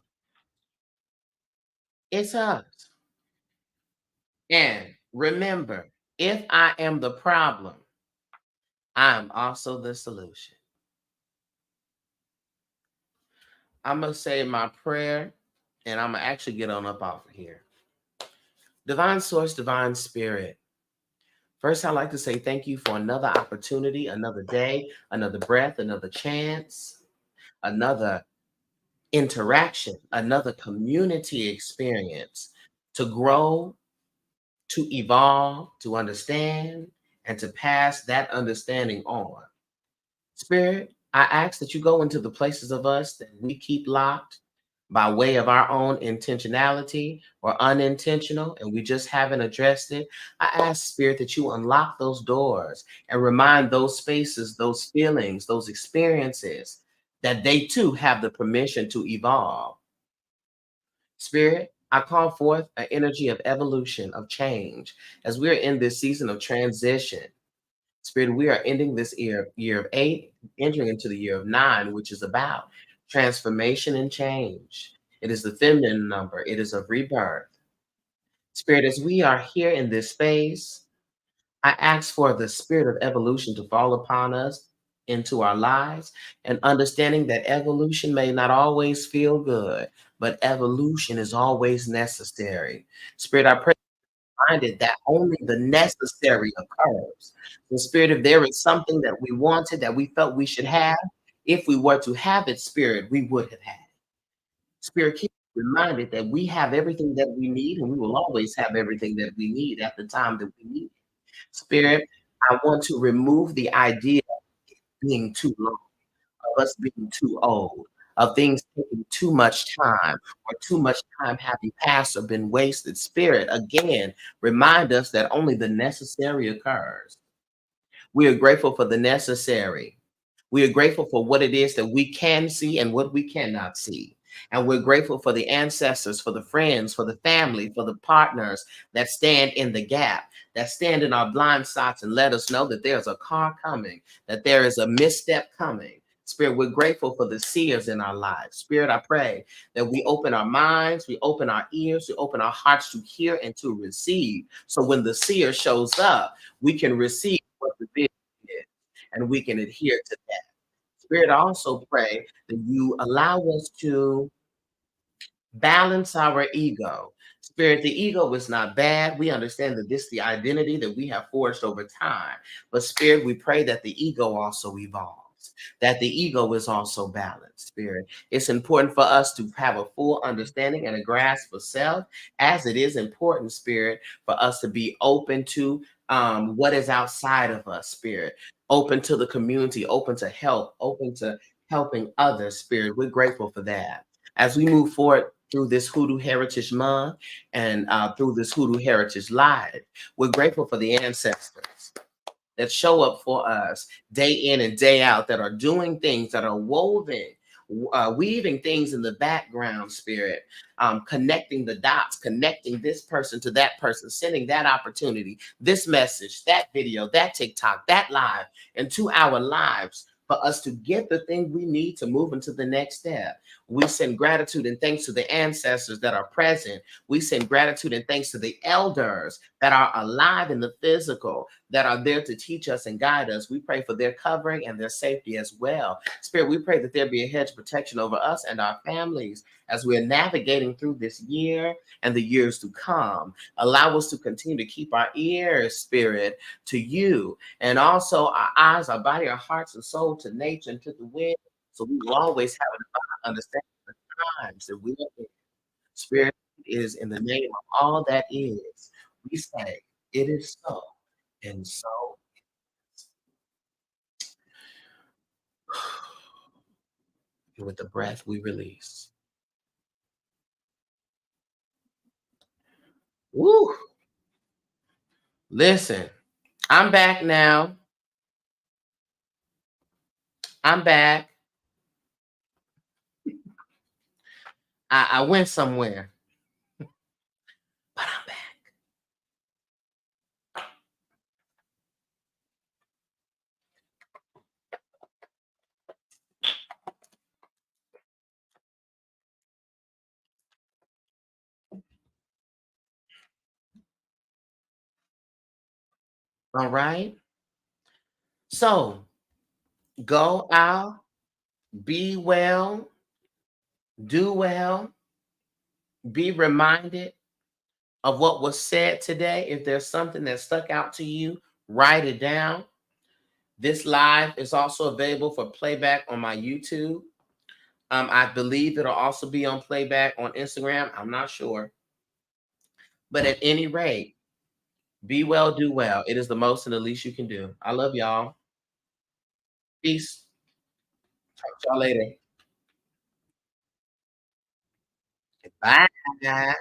it's us. And remember, if I am the problem, I am also the solution. I'm going to say my prayer and I'm going to actually get on up off of here. Divine Source, Divine Spirit. First, I'd like to say thank you for another opportunity, another day, another breath, another chance, another interaction, another community experience to grow, to evolve, to understand, and to pass that understanding on. Spirit, I ask that you go into the places of us that we keep locked by way of our own intentionality or unintentional, and we just haven't addressed it. I ask, Spirit, that you unlock those doors and remind those spaces, those feelings, those experiences that they too have the permission to evolve. Spirit, I call forth an energy of evolution, of change, as we're in this season of transition. Spirit, we are ending this year of eight, entering into the year of nine, which is about transformation and change. It is the feminine number, it is of rebirth. Spirit, as we are here in this space, I ask for the spirit of evolution to fall upon us into our lives and understanding that evolution may not always feel good, but evolution is always necessary. Spirit, I pray reminded that only the necessary occurs. The spirit, if there is something that we wanted, that we felt we should have, if we were to have it, spirit, we would have had it. Spirit, keep reminded that we have everything that we need, and we will always have everything that we need at the time that we need it. Spirit, I want to remove the idea of being too long, of us being too old, of things taking too much time, or too much time having passed or been wasted. Spirit, again, remind us that only the necessary occurs. We are grateful for the necessary. We are grateful for what it is that we can see and what we cannot see. And we're grateful for the ancestors, for the friends, for the family, for the partners that stand in the gap, that stand in our blind spots and let us know that there's a car coming, that there is a misstep coming. Spirit, we're grateful for the seers in our lives. Spirit, I pray that we open our minds, we open our ears, we open our hearts to hear and to receive. So when the seer shows up, we can receive what the vision is and we can adhere to that. Spirit, I also pray that you allow us to balance our ego. Spirit, the ego is not bad. We understand that this is the identity that we have forged over time. But Spirit, we pray that the ego also evolves, that the ego is also balanced. Spirit, it's important for us to have a full understanding and a grasp of self, as it is important, Spirit, for us to be open to what is outside of us, Spirit, open to the community, open to help, open to helping others, Spirit. We're grateful for that. As we move forward through this Hoodoo Heritage Month and through this Hoodoo Heritage Live, we're grateful for the ancestors that show up for us day in and day out, that are doing things, that are weaving things in the background, Spirit, connecting the dots, connecting this person to that person, sending that opportunity, this message, that video, that TikTok, that live, into our lives for us to get the thing we need to move into the next step. We send gratitude and thanks to the ancestors that are present. We send gratitude and thanks to the elders that are alive in the physical, that are there to teach us and guide us. We pray for their covering and their safety as well. Spirit, we pray that there be a hedge of protection over us and our families as we're navigating through this year and the years to come. Allow us to continue to keep our ears, Spirit, to you, and also our eyes, our body, our hearts, and soul to nature and to the wind. So we will always have a divine understanding of the times that we are in. Spirit, is in the name of all that is. We say, it is so, and so with the breath we release. Woo! Listen, I'm back now. I'm back. I went somewhere, but I'm back. All right. So go out, be well, do well, be reminded of what was said today. If there's something that stuck out to you, write it down. This live is also available for playback on my YouTube. I believe it'll also be on playback on Instagram. I'm not sure. But at any rate, be well, do well. It is the most and the least you can do. I love y'all. Peace. Talk to y'all later. Bye.